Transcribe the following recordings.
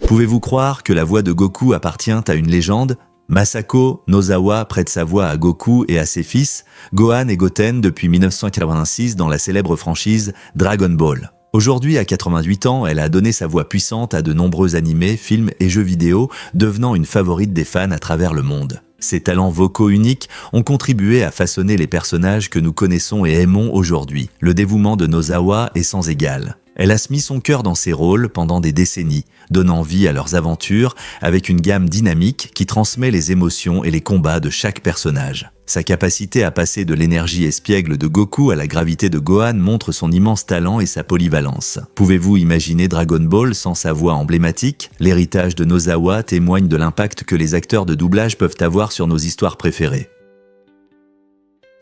Pouvez-vous croire que la voix de Goku appartient à une légende ? Masako Nozawa prête sa voix à Goku et à ses fils, Gohan et Goten depuis 1986 dans la célèbre franchise Dragon Ball. Aujourd'hui, à 88 ans, elle a donné sa voix puissante à de nombreux animés, films et jeux vidéo, devenant une favorite des fans à travers le monde. Ses talents vocaux uniques ont contribué à façonner les personnages que nous connaissons et aimons aujourd'hui. Le dévouement de Nozawa est sans égal. Elle a mis son cœur dans ses rôles pendant des décennies, donnant vie à leurs aventures avec une gamme dynamique qui transmet les émotions et les combats de chaque personnage. Sa capacité à passer de l'énergie espiègle de Goku à la gravité de Gohan montre son immense talent et sa polyvalence. Pouvez-vous imaginer Dragon Ball sans sa voix emblématique ? L'héritage de Nozawa témoigne de l'impact que les acteurs de doublage peuvent avoir sur nos histoires préférées.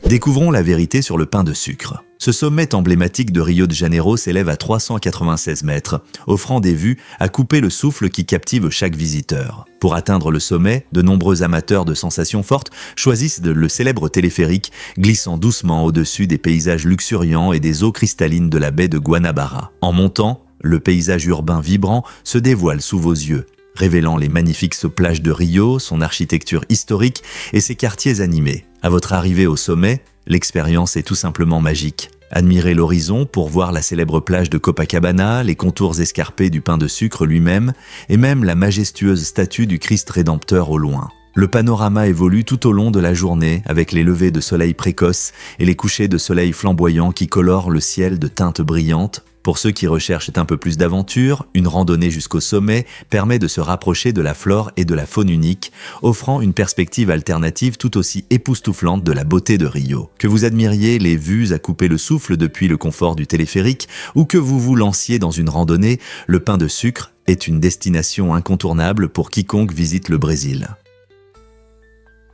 Découvrons la vérité sur le pain de sucre. Ce sommet emblématique de Rio de Janeiro s'élève à 396 mètres, offrant des vues à couper le souffle qui captive chaque visiteur. Pour atteindre le sommet, de nombreux amateurs de sensations fortes choisissent le célèbre téléphérique glissant doucement au-dessus des paysages luxuriants et des eaux cristallines de la baie de Guanabara. En montant, le paysage urbain vibrant se dévoile sous vos yeux, révélant les magnifiques plages de Rio, son architecture historique et ses quartiers animés. À votre arrivée au sommet, l'expérience est tout simplement magique. Admirez l'horizon pour voir la célèbre plage de Copacabana, les contours escarpés du pain de sucre lui-même et même la majestueuse statue du Christ Rédempteur au loin. Le panorama évolue tout au long de la journée avec les levées de soleil précoces et les couchers de soleil flamboyants qui colorent le ciel de teintes brillantes. Pour ceux qui recherchent un peu plus d'aventure, une randonnée jusqu'au sommet permet de se rapprocher de la flore et de la faune unique, offrant une perspective alternative tout aussi époustouflante de la beauté de Rio. Que vous admiriez les vues à couper le souffle depuis le confort du téléphérique ou que vous vous lanciez dans une randonnée, le pain de sucre est une destination incontournable pour quiconque visite le Brésil.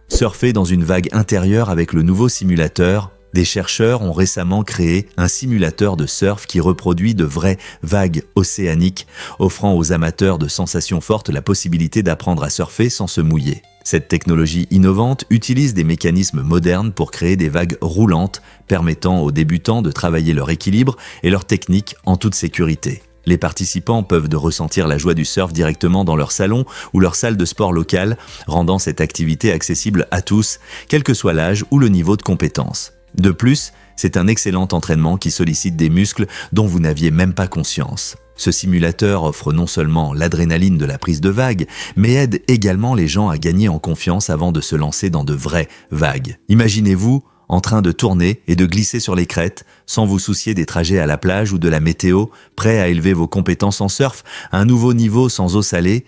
Surfer dans une vague intérieure avec le nouveau simulateur. Des chercheurs ont récemment créé un simulateur de surf qui reproduit de vraies vagues océaniques, offrant aux amateurs de sensations fortes la possibilité d'apprendre à surfer sans se mouiller. Cette technologie innovante utilise des mécanismes modernes pour créer des vagues roulantes, permettant aux débutants de travailler leur équilibre et leur technique en toute sécurité. Les participants peuvent ressentir la joie du surf directement dans leur salon ou leur salle de sport locale, rendant cette activité accessible à tous, quel que soit l'âge ou le niveau de compétence. De plus, c'est un excellent entraînement qui sollicite des muscles dont vous n'aviez même pas conscience. Ce simulateur offre non seulement l'adrénaline de la prise de vagues, mais aide également les gens à gagner en confiance avant de se lancer dans de vraies vagues. Imaginez-vous en train de tourner et de glisser sur les crêtes, sans vous soucier des trajets à la plage ou de la météo, prêt à élever vos compétences en surf à un nouveau niveau sans eau salée.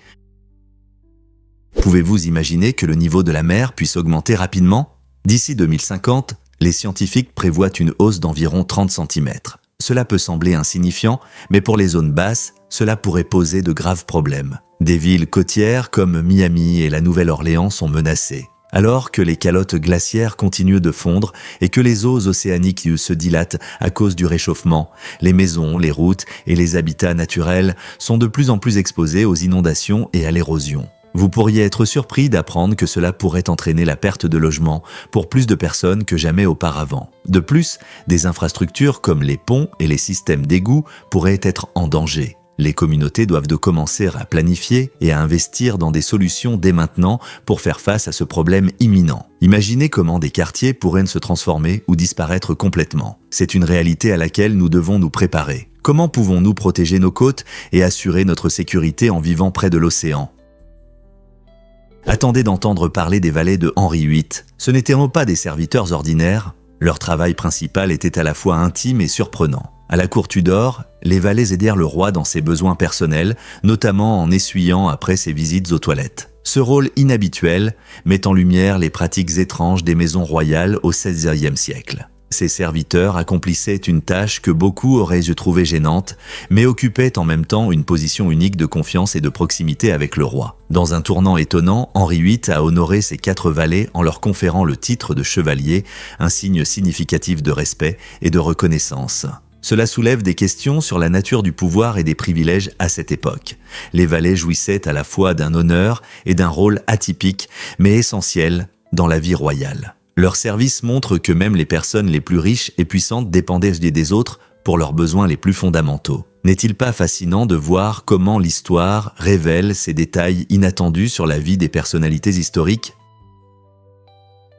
Pouvez-vous imaginer que le niveau de la mer puisse augmenter rapidement ? D'ici 2050, les scientifiques prévoient une hausse d'environ 30 cm. Cela peut sembler insignifiant, mais pour les zones basses, cela pourrait poser de graves problèmes. Des villes côtières comme Miami et la Nouvelle-Orléans sont menacées. Alors que les calottes glaciaires continuent de fondre et que les eaux océaniques se dilatent à cause du réchauffement, les maisons, les routes et les habitats naturels sont de plus en plus exposés aux inondations et à l'érosion. Vous pourriez être surpris d'apprendre que cela pourrait entraîner la perte de logement pour plus de personnes que jamais auparavant. De plus, des infrastructures comme les ponts et les systèmes d'égouts pourraient être en danger. Les communautés doivent commencer à planifier et à investir dans des solutions dès maintenant pour faire face à ce problème imminent. Imaginez comment des quartiers pourraient se transformer ou disparaître complètement. C'est une réalité à laquelle nous devons nous préparer. Comment pouvons-nous protéger nos côtes et assurer notre sécurité en vivant près de l'océan ? Attendez d'entendre parler des valets de Henri VIII. Ce n'étaient pas des serviteurs ordinaires. Leur travail principal était à la fois intime et surprenant. À la cour Tudor, les valets aidèrent le roi dans ses besoins personnels, notamment en essuyant après ses visites aux toilettes. Ce rôle inhabituel met en lumière les pratiques étranges des maisons royales au XVIe siècle. Ces serviteurs accomplissaient une tâche que beaucoup auraient trouvé gênante, mais occupaient en même temps une position unique de confiance et de proximité avec le roi. Dans un tournant étonnant, Henri VIII a honoré ses 4 valets en leur conférant le titre de chevalier, un signe significatif de respect et de reconnaissance. Cela soulève des questions sur la nature du pouvoir et des privilèges à cette époque. Les valets jouissaient à la fois d'un honneur et d'un rôle atypique, mais essentiel dans la vie royale. Leur service montre que même les personnes les plus riches et puissantes dépendaient des autres pour leurs besoins les plus fondamentaux. N'est-il pas fascinant de voir comment l'histoire révèle ces détails inattendus sur la vie des personnalités historiques ?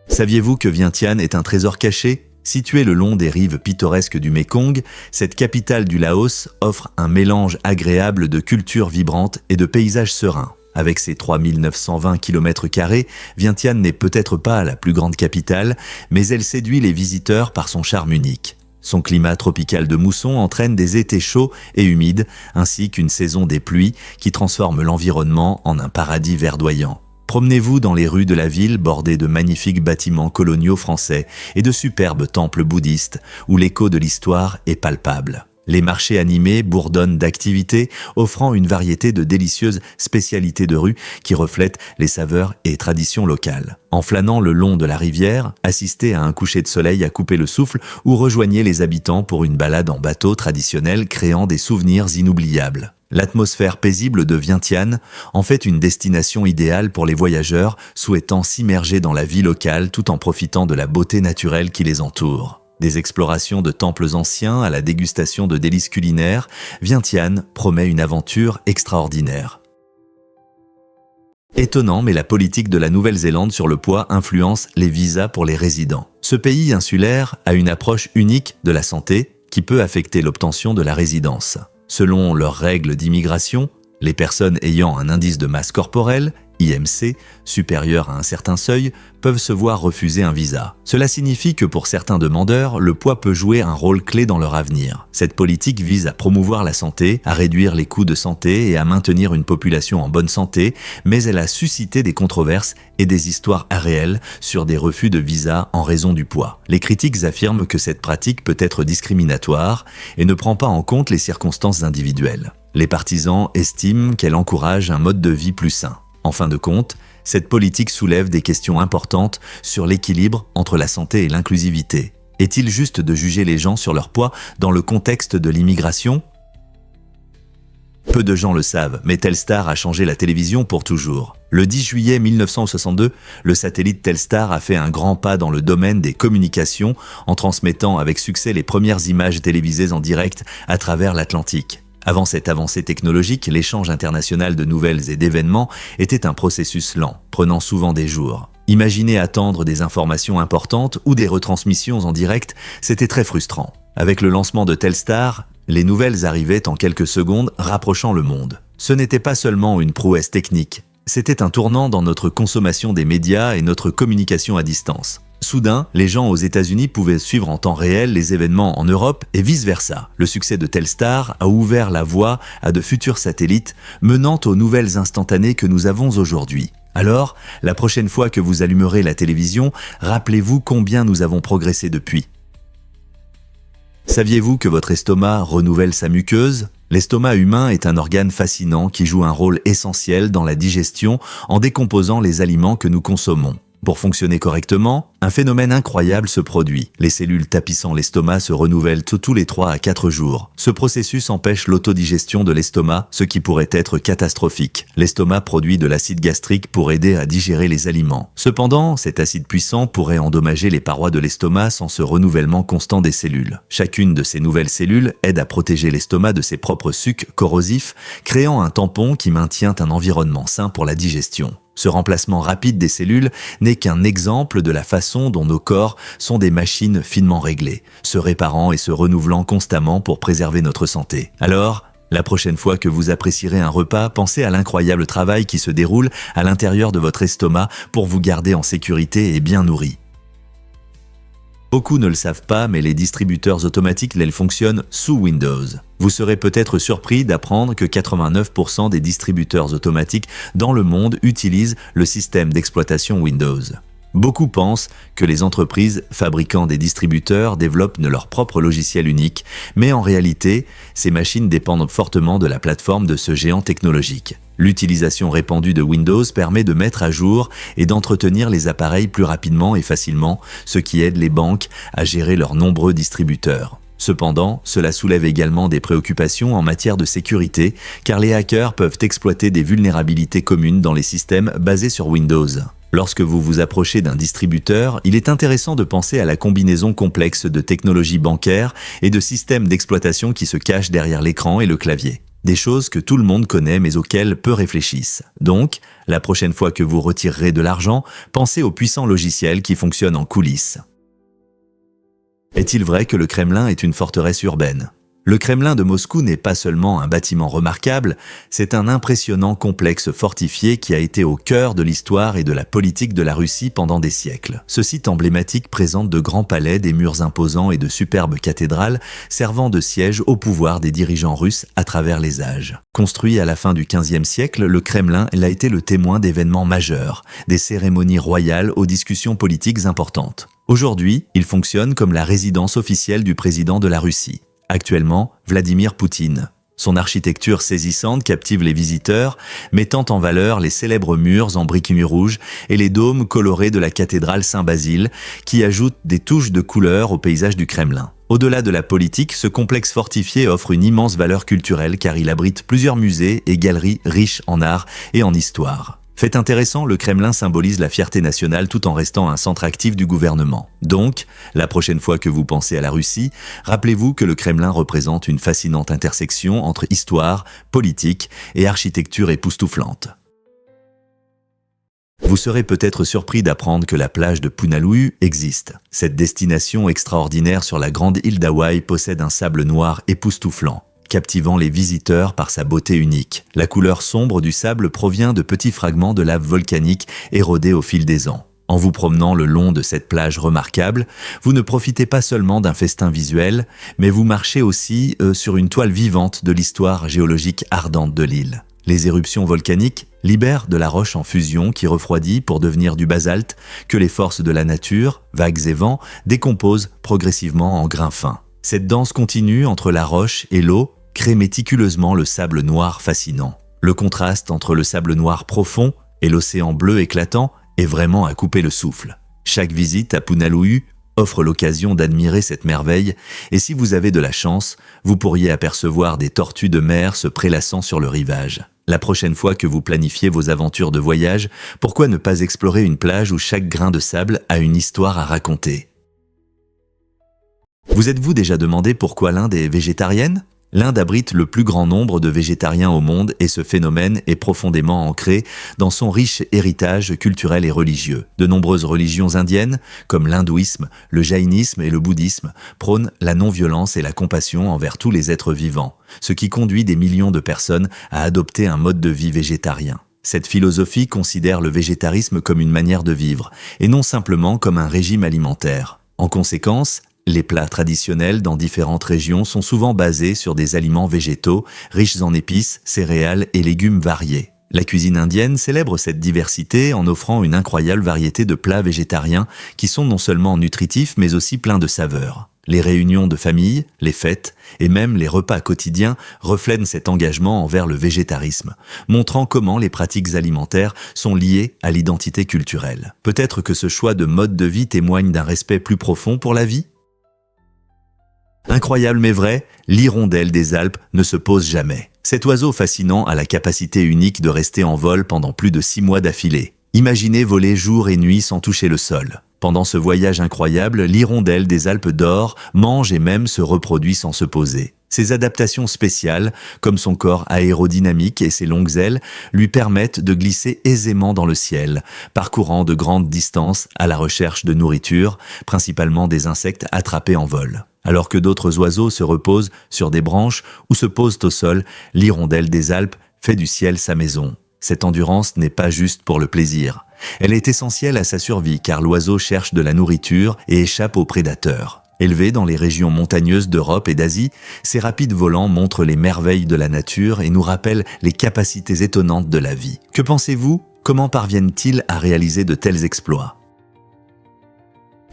Saviez-vous que Vientiane est un trésor caché ? Située le long des rives pittoresques du Mékong, cette capitale du Laos offre un mélange agréable de cultures vibrantes et de paysages sereins. Avec ses 3920 km², Vientiane n'est peut-être pas la plus grande capitale, mais elle séduit les visiteurs par son charme unique. Son climat tropical de mousson entraîne des étés chauds et humides, ainsi qu'une saison des pluies qui transforme l'environnement en un paradis verdoyant. Promenez-vous dans les rues de la ville bordées de magnifiques bâtiments coloniaux français et de superbes temples bouddhistes où l'écho de l'histoire est palpable. Les marchés animés bourdonnent d'activités, offrant une variété de délicieuses spécialités de rue qui reflètent les saveurs et traditions locales. En flânant le long de la rivière, assistez à un coucher de soleil à couper le souffle ou rejoignez les habitants pour une balade en bateau traditionnel créant des souvenirs inoubliables. L'atmosphère paisible de Vientiane en fait une destination idéale pour les voyageurs souhaitant s'immerger dans la vie locale tout en profitant de la beauté naturelle qui les entoure. Des explorations de temples anciens à la dégustation de délices culinaires, Vientiane promet une aventure extraordinaire. Étonnant, mais la politique de la Nouvelle-Zélande sur le poids influence les visas pour les résidents. Ce pays insulaire a une approche unique de la santé qui peut affecter l'obtention de la résidence. Selon leurs règles d'immigration, les personnes ayant un indice de masse corporelle, IMC, supérieur à un certain seuil, peuvent se voir refuser un visa. Cela signifie que pour certains demandeurs, le poids peut jouer un rôle clé dans leur avenir. Cette politique vise à promouvoir la santé, à réduire les coûts de santé et à maintenir une population en bonne santé, mais elle a suscité des controverses et des histoires réelles sur des refus de visa en raison du poids. Les critiques affirment que cette pratique peut être discriminatoire et ne prend pas en compte les circonstances individuelles. Les partisans estiment qu'elle encourage un mode de vie plus sain. En fin de compte, cette politique soulève des questions importantes sur l'équilibre entre la santé et l'inclusivité. Est-il juste de juger les gens sur leur poids dans le contexte de l'immigration ? Peu de gens le savent, mais Telstar a changé la télévision pour toujours. Le 10 juillet 1962, le satellite Telstar a fait un grand pas dans le domaine des communications en transmettant avec succès les premières images télévisées en direct à travers l'Atlantique. Avant cette avancée technologique, l'échange international de nouvelles et d'événements était un processus lent, prenant souvent des jours. Imaginer attendre des informations importantes ou des retransmissions en direct, c'était très frustrant. Avec le lancement de Telstar, les nouvelles arrivaient en quelques secondes, rapprochant le monde. Ce n'était pas seulement une prouesse technique, c'était un tournant dans notre consommation des médias et notre communication à distance. Soudain, les gens aux États-Unis pouvaient suivre en temps réel les événements en Europe et vice-versa. Le succès de Telstar a ouvert la voie à de futurs satellites, menant aux nouvelles instantanées que nous avons aujourd'hui. Alors, la prochaine fois que vous allumerez la télévision, rappelez-vous combien nous avons progressé depuis. Saviez-vous que votre estomac renouvelle sa muqueuse ? L'estomac humain est un organe fascinant qui joue un rôle essentiel dans la digestion en décomposant les aliments que nous consommons. Pour fonctionner correctement, un phénomène incroyable se produit. Les cellules tapissant l'estomac se renouvellent tous les 3 à 4 jours. Ce processus empêche l'autodigestion de l'estomac, ce qui pourrait être catastrophique. L'estomac produit de l'acide gastrique pour aider à digérer les aliments. Cependant, cet acide puissant pourrait endommager les parois de l'estomac sans ce renouvellement constant des cellules. Chacune de ces nouvelles cellules aide à protéger l'estomac de ses propres sucs corrosifs, créant un tampon qui maintient un environnement sain pour la digestion. Ce remplacement rapide des cellules n'est qu'un exemple de la façon dont nos corps sont des machines finement réglées, se réparant et se renouvelant constamment pour préserver notre santé. Alors, la prochaine fois que vous apprécierez un repas, pensez à l'incroyable travail qui se déroule à l'intérieur de votre estomac pour vous garder en sécurité et bien nourri. Beaucoup ne le savent pas, mais les distributeurs automatiques fonctionnent sous Windows. Vous serez peut-être surpris d'apprendre que 89% des distributeurs automatiques dans le monde utilisent le système d'exploitation Windows. Beaucoup pensent que les entreprises fabriquant des distributeurs développent leur propre logiciel unique, mais en réalité, ces machines dépendent fortement de la plateforme de ce géant technologique. L'utilisation répandue de Windows permet de mettre à jour et d'entretenir les appareils plus rapidement et facilement, ce qui aide les banques à gérer leurs nombreux distributeurs. Cependant, cela soulève également des préoccupations en matière de sécurité, car les hackers peuvent exploiter des vulnérabilités communes dans les systèmes basés sur Windows. Lorsque vous vous approchez d'un distributeur, il est intéressant de penser à la combinaison complexe de technologies bancaires et de systèmes d'exploitation qui se cachent derrière l'écran et le clavier. Des choses que tout le monde connaît mais auxquelles peu réfléchissent. Donc, la prochaine fois que vous retirerez de l'argent, pensez aux puissants logiciels qui fonctionnent en coulisses. Est-il vrai que le Kremlin est une forteresse urbaine ? Le Kremlin de Moscou n'est pas seulement un bâtiment remarquable, c'est un impressionnant complexe fortifié qui a été au cœur de l'histoire et de la politique de la Russie pendant des siècles. Ce site emblématique présente de grands palais, des murs imposants et de superbes cathédrales servant de siège au pouvoir des dirigeants russes à travers les âges. Construit à la fin du XVe siècle, le Kremlin a été le témoin d'événements majeurs, des cérémonies royales aux discussions politiques importantes. Aujourd'hui, il fonctionne comme la résidence officielle du président de la Russie. Actuellement, Vladimir Poutine. Son architecture saisissante captive les visiteurs, mettant en valeur les célèbres murs en briques rouges et les dômes colorés de la cathédrale Saint-Basile, qui ajoutent des touches de couleur au paysage du Kremlin. Au-delà de la politique, ce complexe fortifié offre une immense valeur culturelle car il abrite plusieurs musées et galeries riches en art et en histoire. Fait intéressant, le Kremlin symbolise la fierté nationale tout en restant un centre actif du gouvernement. Donc, la prochaine fois que vous pensez à la Russie, rappelez-vous que le Kremlin représente une fascinante intersection entre histoire, politique et architecture époustouflante. Vous serez peut-être surpris d'apprendre que la plage de Punaluu existe. Cette destination extraordinaire sur la grande île d'Hawaï possède un sable noir époustouflant, captivant les visiteurs par sa beauté unique. La couleur sombre du sable provient de petits fragments de lave volcanique érodés au fil des ans. En vous promenant le long de cette plage remarquable, vous ne profitez pas seulement d'un festin visuel, mais vous marchez aussi sur une toile vivante de l'histoire géologique ardente de l'île. Les éruptions volcaniques libèrent de la roche en fusion qui refroidit pour devenir du basalte que les forces de la nature, vagues et vents, décomposent progressivement en grains fins. Cette danse continue entre la roche et l'eau crée méticuleusement le sable noir fascinant. Le contraste entre le sable noir profond et l'océan bleu éclatant est vraiment à couper le souffle. Chaque visite à Punaluu offre l'occasion d'admirer cette merveille et si vous avez de la chance, vous pourriez apercevoir des tortues de mer se prélassant sur le rivage. La prochaine fois que vous planifiez vos aventures de voyage, pourquoi ne pas explorer une plage où chaque grain de sable a une histoire à raconter ? Vous êtes-vous déjà demandé pourquoi l'Inde est végétarienne ? L'Inde abrite le plus grand nombre de végétariens au monde et ce phénomène est profondément ancré dans son riche héritage culturel et religieux. De nombreuses religions indiennes, comme l'hindouisme, le jaïnisme et le bouddhisme, prônent la non-violence et la compassion envers tous les êtres vivants, ce qui conduit des millions de personnes à adopter un mode de vie végétarien. Cette philosophie considère le végétarisme comme une manière de vivre, et non simplement comme un régime alimentaire. En conséquence, les plats traditionnels dans différentes régions sont souvent basés sur des aliments végétaux, riches en épices, céréales et légumes variés. La cuisine indienne célèbre cette diversité en offrant une incroyable variété de plats végétariens qui sont non seulement nutritifs mais aussi pleins de saveurs. Les réunions de famille, les fêtes et même les repas quotidiens reflètent cet engagement envers le végétarisme, montrant comment les pratiques alimentaires sont liées à l'identité culturelle. Peut-être que ce choix de mode de vie témoigne d'un respect plus profond pour la vie ? Incroyable mais vrai, l'hirondelle des Alpes ne se pose jamais. Cet oiseau fascinant a la capacité unique de rester en vol pendant plus de 6 mois d'affilée. Imaginez voler jour et nuit sans toucher le sol. Pendant ce voyage incroyable, l'hirondelle des Alpes dort, mange et même se reproduit sans se poser. Ses adaptations spéciales, comme son corps aérodynamique et ses longues ailes, lui permettent de glisser aisément dans le ciel, parcourant de grandes distances à la recherche de nourriture, principalement des insectes attrapés en vol. Alors que d'autres oiseaux se reposent sur des branches ou se posent au sol, l'hirondelle des Alpes fait du ciel sa maison. Cette endurance n'est pas juste pour le plaisir. Elle est essentielle à sa survie car l'oiseau cherche de la nourriture et échappe aux prédateurs. Élevé dans les régions montagneuses d'Europe et d'Asie, ces rapides volants montrent les merveilles de la nature et nous rappellent les capacités étonnantes de la vie. Que pensez-vous ? Comment parviennent-ils à réaliser de tels exploits ?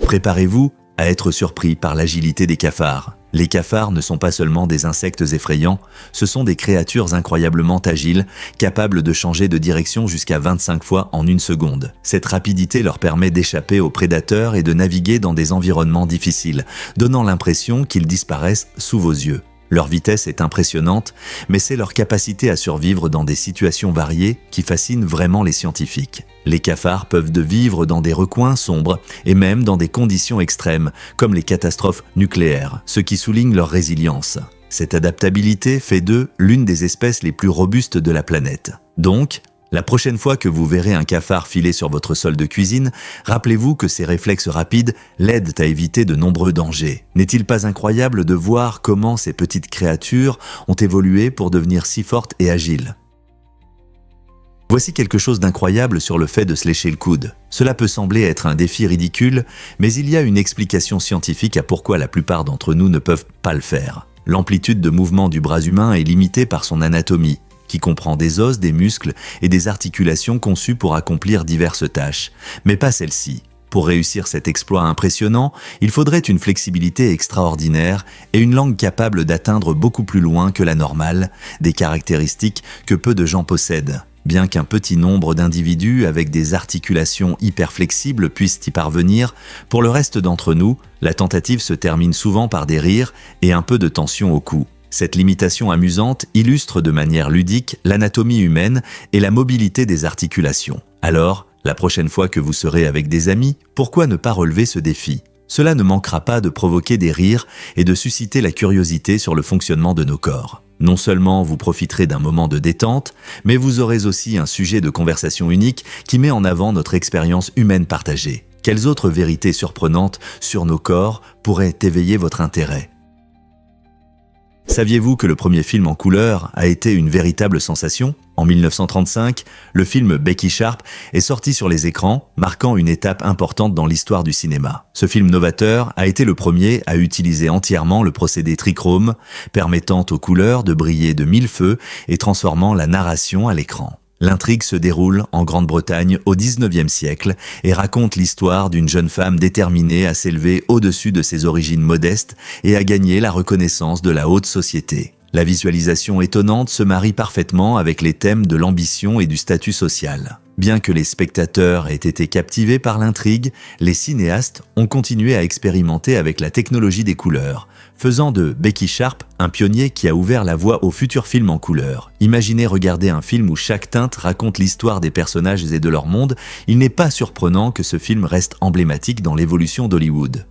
Préparez-vous à être surpris par l'agilité des cafards. Les cafards ne sont pas seulement des insectes effrayants, ce sont des créatures incroyablement agiles, capables de changer de direction jusqu'à 25 fois en une seconde. Cette rapidité leur permet d'échapper aux prédateurs et de naviguer dans des environnements difficiles, donnant l'impression qu'ils disparaissent sous vos yeux. Leur vitesse est impressionnante, mais c'est leur capacité à survivre dans des situations variées qui fascinent vraiment les scientifiques. Les cafards peuvent vivre dans des recoins sombres et même dans des conditions extrêmes, comme les catastrophes nucléaires, ce qui souligne leur résilience. Cette adaptabilité fait d'eux l'une des espèces les plus robustes de la planète. Donc, la prochaine fois que vous verrez un cafard filer sur votre sol de cuisine, rappelez-vous que ses réflexes rapides l'aident à éviter de nombreux dangers. N'est-il pas incroyable de voir comment ces petites créatures ont évolué pour devenir si fortes et agiles ? Voici quelque chose d'incroyable sur le fait de se lécher le coude. Cela peut sembler être un défi ridicule, mais il y a une explication scientifique à pourquoi la plupart d'entre nous ne peuvent pas le faire. L'amplitude de mouvement du bras humain est limitée par son anatomie, qui comprend des os, des muscles et des articulations conçues pour accomplir diverses tâches, mais pas celle-ci. Pour réussir cet exploit impressionnant, il faudrait une flexibilité extraordinaire et une langue capable d'atteindre beaucoup plus loin que la normale, des caractéristiques que peu de gens possèdent. Bien qu'un petit nombre d'individus avec des articulations hyper flexibles puissent y parvenir, pour le reste d'entre nous, la tentative se termine souvent par des rires et un peu de tension au cou. Cette limitation amusante illustre de manière ludique l'anatomie humaine et la mobilité des articulations. Alors, la prochaine fois que vous serez avec des amis, pourquoi ne pas relever ce défi ? Cela ne manquera pas de provoquer des rires et de susciter la curiosité sur le fonctionnement de nos corps. Non seulement vous profiterez d'un moment de détente, mais vous aurez aussi un sujet de conversation unique qui met en avant notre expérience humaine partagée. Quelles autres vérités surprenantes sur nos corps pourraient éveiller votre intérêt ? Saviez-vous que le premier film en couleur a été une véritable sensation ? En 1935, le film Becky Sharp est sorti sur les écrans, marquant une étape importante dans l'histoire du cinéma. Ce film novateur a été le premier à utiliser entièrement le procédé trichrome, permettant aux couleurs de briller de mille feux et transformant la narration à l'écran. L'intrigue se déroule en Grande-Bretagne au XIXe siècle et raconte l'histoire d'une jeune femme déterminée à s'élever au-dessus de ses origines modestes et à gagner la reconnaissance de la haute société. La visualisation étonnante se marie parfaitement avec les thèmes de l'ambition et du statut social. Bien que les spectateurs aient été captivés par l'intrigue, les cinéastes ont continué à expérimenter avec la technologie des couleurs, faisant de Becky Sharp un pionnier qui a ouvert la voie aux futurs films en couleur. Imaginez regarder un film où chaque teinte raconte l'histoire des personnages et de leur monde, il n'est pas surprenant que ce film reste emblématique dans l'évolution d'Hollywood.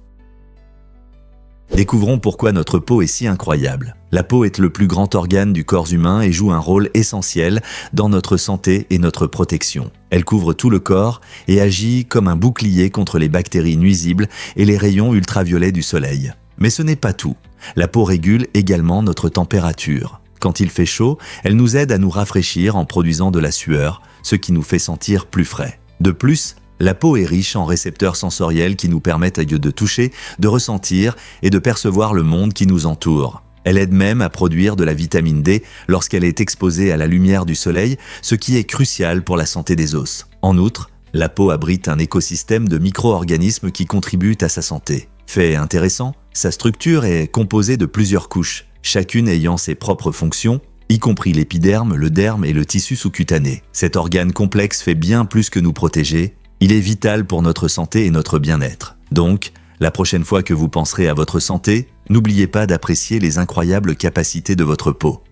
Découvrons pourquoi notre peau est si incroyable. La peau est le plus grand organe du corps humain et joue un rôle essentiel dans notre santé et notre protection. Elle couvre tout le corps et agit comme un bouclier contre les bactéries nuisibles et les rayons ultraviolets du soleil. Mais ce n'est pas tout. La peau régule également notre température. Quand il fait chaud, elle nous aide à nous rafraîchir en produisant de la sueur, ce qui nous fait sentir plus frais. De plus, la peau est riche en récepteurs sensoriels qui nous permettent de toucher, de ressentir et de percevoir le monde qui nous entoure. Elle aide même à produire de la vitamine D lorsqu'elle est exposée à la lumière du soleil, ce qui est crucial pour la santé des os. En outre, la peau abrite un écosystème de micro-organismes qui contribuent à sa santé. Fait intéressant, sa structure est composée de plusieurs couches, chacune ayant ses propres fonctions, y compris l'épiderme, le derme et le tissu sous-cutané. Cet organe complexe fait bien plus que nous protéger. Il est vital pour notre santé et notre bien-être. Donc, la prochaine fois que vous penserez à votre santé, n'oubliez pas d'apprécier les incroyables capacités de votre peau.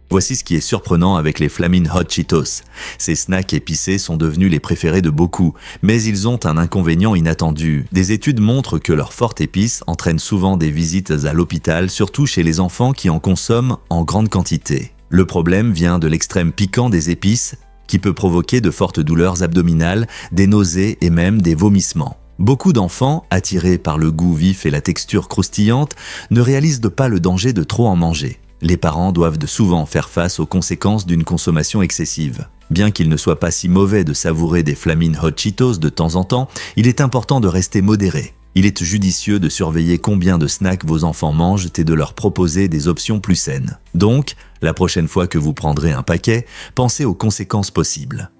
Voici ce qui est surprenant avec les Flamin' Hot Cheetos. Ces snacks épicés sont devenus les préférés de beaucoup, mais ils ont un inconvénient inattendu. Des études montrent que leur forte épice entraîne souvent des visites à l'hôpital, surtout chez les enfants qui en consomment en grande quantité. Le problème vient de l'extrême piquant des épices, qui peut provoquer de fortes douleurs abdominales, des nausées et même des vomissements. Beaucoup d'enfants, attirés par le goût vif et la texture croustillante, ne réalisent pas le danger de trop en manger. Les parents doivent souvent faire face aux conséquences d'une consommation excessive. Bien qu'il ne soit pas si mauvais de savourer des Flamin' Hot Cheetos de temps en temps, il est important de rester modéré. Il est judicieux de surveiller combien de snacks vos enfants mangent et de leur proposer des options plus saines. Donc, la prochaine fois que vous prendrez un paquet, pensez aux conséquences possibles.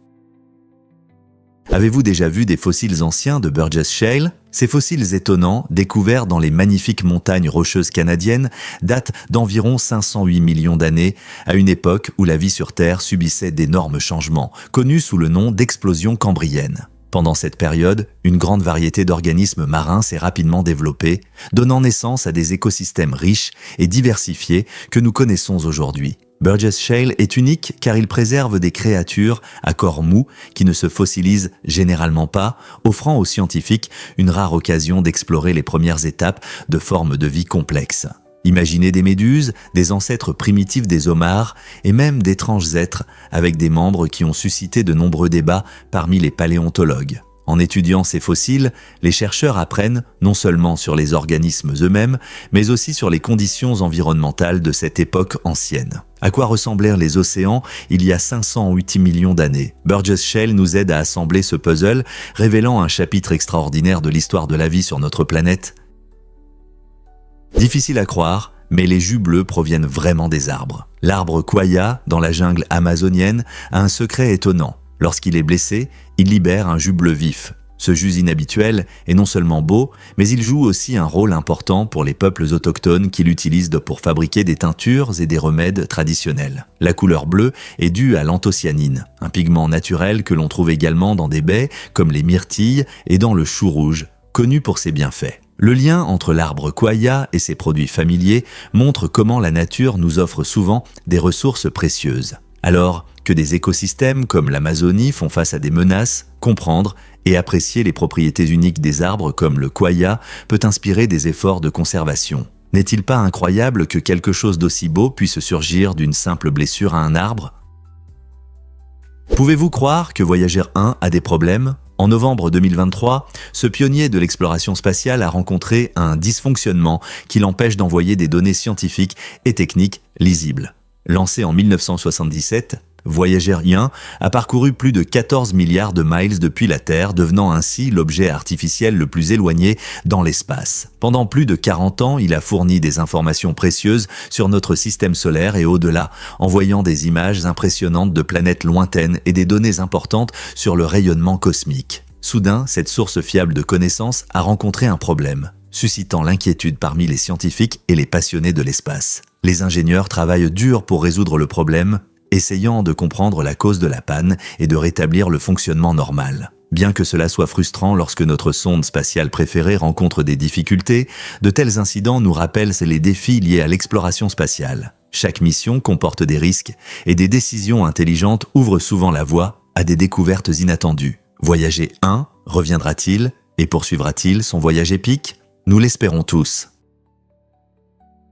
Avez-vous déjà vu des fossiles anciens de Burgess Shale ? Ces fossiles étonnants, découverts dans les magnifiques montagnes rocheuses canadiennes, datent d'environ 508 millions d'années, à une époque où la vie sur Terre subissait d'énormes changements, connus sous le nom d'explosion cambrienne. Pendant cette période, une grande variété d'organismes marins s'est rapidement développée, donnant naissance à des écosystèmes riches et diversifiés que nous connaissons aujourd'hui. Burgess Shale est unique car il préserve des créatures à corps mou qui ne se fossilisent généralement pas, offrant aux scientifiques une rare occasion d'explorer les premières étapes de formes de vie complexes. Imaginez des méduses, des ancêtres primitifs des homards et même d'étranges êtres avec des membres qui ont suscité de nombreux débats parmi les paléontologues. En étudiant ces fossiles, les chercheurs apprennent non seulement sur les organismes eux-mêmes, mais aussi sur les conditions environnementales de cette époque ancienne. À quoi ressemblèrent les océans il y a 508 millions d'années? Burgess Shale nous aide à assembler ce puzzle, révélant un chapitre extraordinaire de l'histoire de la vie sur notre planète. Difficile à croire, mais les jus bleus proviennent vraiment des arbres. L'arbre Quaya, dans la jungle amazonienne, a un secret étonnant. Lorsqu'il est blessé, il libère un jus bleu vif. Ce jus inhabituel est non seulement beau, mais il joue aussi un rôle important pour les peuples autochtones qui l'utilisent pour fabriquer des teintures et des remèdes traditionnels. La couleur bleue est due à l'anthocyanine, un pigment naturel que l'on trouve également dans des baies comme les myrtilles et dans le chou rouge, connu pour ses bienfaits. Le lien entre l'arbre Quaya et ses produits familiers montre comment la nature nous offre souvent des ressources précieuses. Alors que des écosystèmes comme l'Amazonie font face à des menaces, comprendre et apprécier les propriétés uniques des arbres comme le Quaya peut inspirer des efforts de conservation. N'est-il pas incroyable que quelque chose d'aussi beau puisse surgir d'une simple blessure à un arbre? Pouvez-vous croire que Voyager 1 a des problèmes? En novembre 2023, ce pionnier de l'exploration spatiale a rencontré un dysfonctionnement qui l'empêche d'envoyer des données scientifiques et techniques lisibles. Lancé en 1977, Voyager 1 a parcouru plus de 14 milliards de miles depuis la Terre, devenant ainsi l'objet artificiel le plus éloigné dans l'espace. Pendant plus de 40 ans, il a fourni des informations précieuses sur notre système solaire et au-delà, envoyant des images impressionnantes de planètes lointaines et des données importantes sur le rayonnement cosmique. Soudain, cette source fiable de connaissances a rencontré un problème, suscitant l'inquiétude parmi les scientifiques et les passionnés de l'espace. Les ingénieurs travaillent dur pour résoudre le problème, essayant de comprendre la cause de la panne et de rétablir le fonctionnement normal. Bien que cela soit frustrant lorsque notre sonde spatiale préférée rencontre des difficultés, de tels incidents nous rappellent les défis liés à l'exploration spatiale. Chaque mission comporte des risques et des décisions intelligentes ouvrent souvent la voie à des découvertes inattendues. Voyager 1 reviendra-t-il et poursuivra-t-il son voyage épique? Nous l'espérons tous.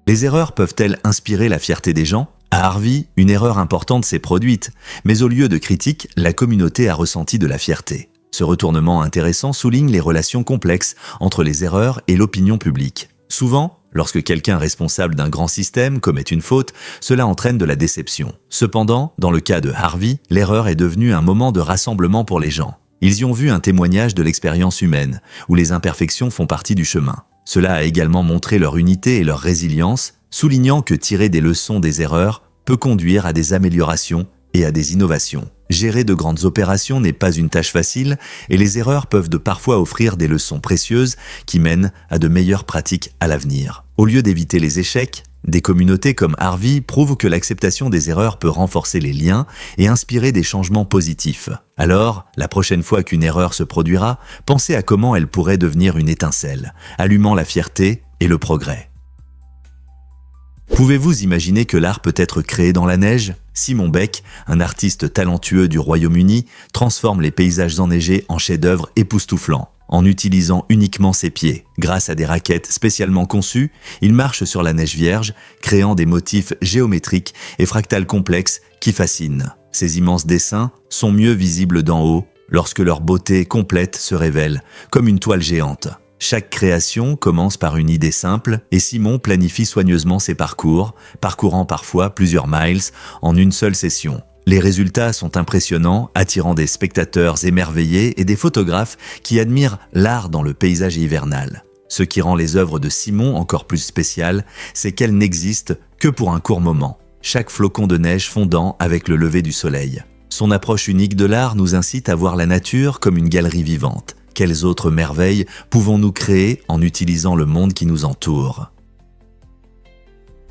Les erreurs peuvent-elles inspirer la fierté des gens? À Harvey, une erreur importante s'est produite, mais au lieu de critiques, la communauté a ressenti de la fierté. Ce retournement intéressant souligne les relations complexes entre les erreurs et l'opinion publique. Souvent, lorsque quelqu'un responsable d'un grand système commet une faute, cela entraîne de la déception. Cependant, dans le cas de Harvey, l'erreur est devenue un moment de rassemblement pour les gens. Ils y ont vu un témoignage de l'expérience humaine, où les imperfections font partie du chemin. Cela a également montré leur unité et leur résilience, soulignant que tirer des leçons des erreurs peut conduire à des améliorations et à des innovations. Gérer de grandes opérations n'est pas une tâche facile et les erreurs peuvent parfois offrir des leçons précieuses qui mènent à de meilleures pratiques à l'avenir. Au lieu d'éviter les échecs, des communautés comme Harvey prouvent que l'acceptation des erreurs peut renforcer les liens et inspirer des changements positifs. Alors, la prochaine fois qu'une erreur se produira, pensez à comment elle pourrait devenir une étincelle, allumant la fierté et le progrès. Pouvez-vous imaginer que l'art peut être créé dans la neige? Simon Beck, un artiste talentueux du Royaume-Uni, transforme les paysages enneigés en chefs-d'œuvre époustouflants. En utilisant uniquement ses pieds, grâce à des raquettes spécialement conçues, il marche sur la neige vierge, créant des motifs géométriques et fractales complexes qui fascinent. Ces immenses dessins sont mieux visibles d'en haut lorsque leur beauté complète se révèle, comme une toile géante. Chaque création commence par une idée simple et Simon planifie soigneusement ses parcours, parcourant parfois plusieurs miles en une seule session. Les résultats sont impressionnants, attirant des spectateurs émerveillés et des photographes qui admirent l'art dans le paysage hivernal. Ce qui rend les œuvres de Simon encore plus spéciales, c'est qu'elles n'existent que pour un court moment, chaque flocon de neige fondant avec le lever du soleil. Son approche unique de l'art nous incite à voir la nature comme une galerie vivante. Quelles autres merveilles pouvons-nous créer en utilisant le monde qui nous entoure ?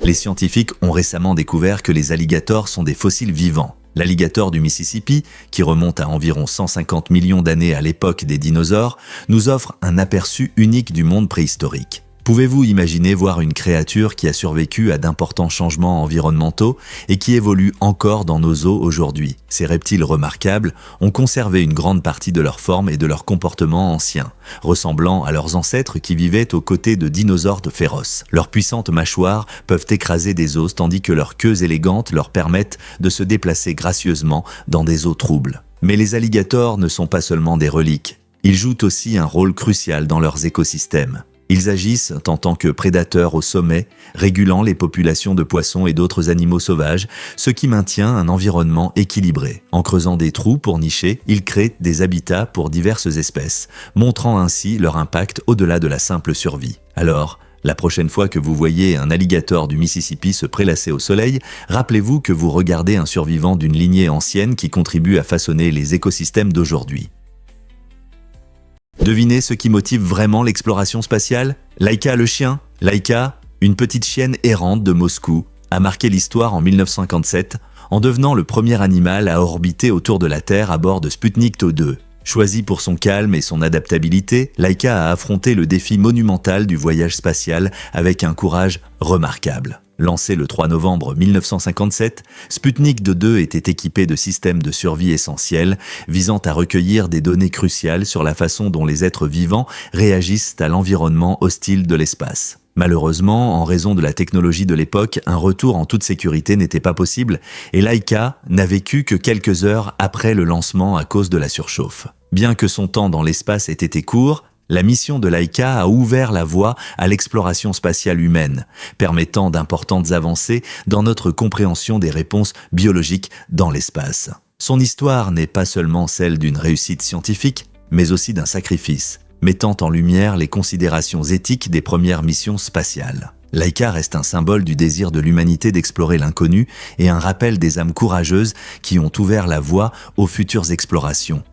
Les scientifiques ont récemment découvert que les alligators sont des fossiles vivants. L'alligator du Mississippi, qui remonte à environ 150 millions d'années à l'époque des dinosaures, nous offre un aperçu unique du monde préhistorique. Pouvez-vous imaginer voir une créature qui a survécu à d'importants changements environnementaux et qui évolue encore dans nos eaux aujourd'hui? Ces reptiles remarquables ont conservé une grande partie de leur forme et de leur comportement ancien, ressemblant à leurs ancêtres qui vivaient aux côtés de dinosaures féroces. Leurs puissantes mâchoires peuvent écraser des os tandis que leurs queues élégantes leur permettent de se déplacer gracieusement dans des eaux troubles. Mais les alligators ne sont pas seulement des reliques, ils jouent aussi un rôle crucial dans leurs écosystèmes. Ils agissent en tant que prédateurs au sommet, régulant les populations de poissons et d'autres animaux sauvages, ce qui maintient un environnement équilibré. En creusant des trous pour nicher, ils créent des habitats pour diverses espèces, montrant ainsi leur impact au-delà de la simple survie. Alors, la prochaine fois que vous voyez un alligator du Mississippi se prélasser au soleil, rappelez-vous que vous regardez un survivant d'une lignée ancienne qui contribue à façonner les écosystèmes d'aujourd'hui. Devinez ce qui motive vraiment l'exploration spatiale? Laika le chien. Laika, une petite chienne errante de Moscou, a marqué l'histoire en 1957 en devenant le premier animal à orbiter autour de la Terre à bord de Sputnik 2. Choisi pour son calme et son adaptabilité, Laika a affronté le défi monumental du voyage spatial avec un courage remarquable. Lancé le 3 novembre 1957, Sputnik 2 était équipé de systèmes de survie essentiels visant à recueillir des données cruciales sur la façon dont les êtres vivants réagissent à l'environnement hostile de l'espace. Malheureusement, en raison de la technologie de l'époque, un retour en toute sécurité n'était pas possible et Laika n'a vécu que quelques heures après le lancement à cause de la surchauffe. Bien que son temps dans l'espace ait été court, la mission de Laika a ouvert la voie à l'exploration spatiale humaine, permettant d'importantes avancées dans notre compréhension des réponses biologiques dans l'espace. Son histoire n'est pas seulement celle d'une réussite scientifique, mais aussi d'un sacrifice, mettant en lumière les considérations éthiques des premières missions spatiales. Laika reste un symbole du désir de l'humanité d'explorer l'inconnu et un rappel des âmes courageuses qui ont ouvert la voie aux futures explorations.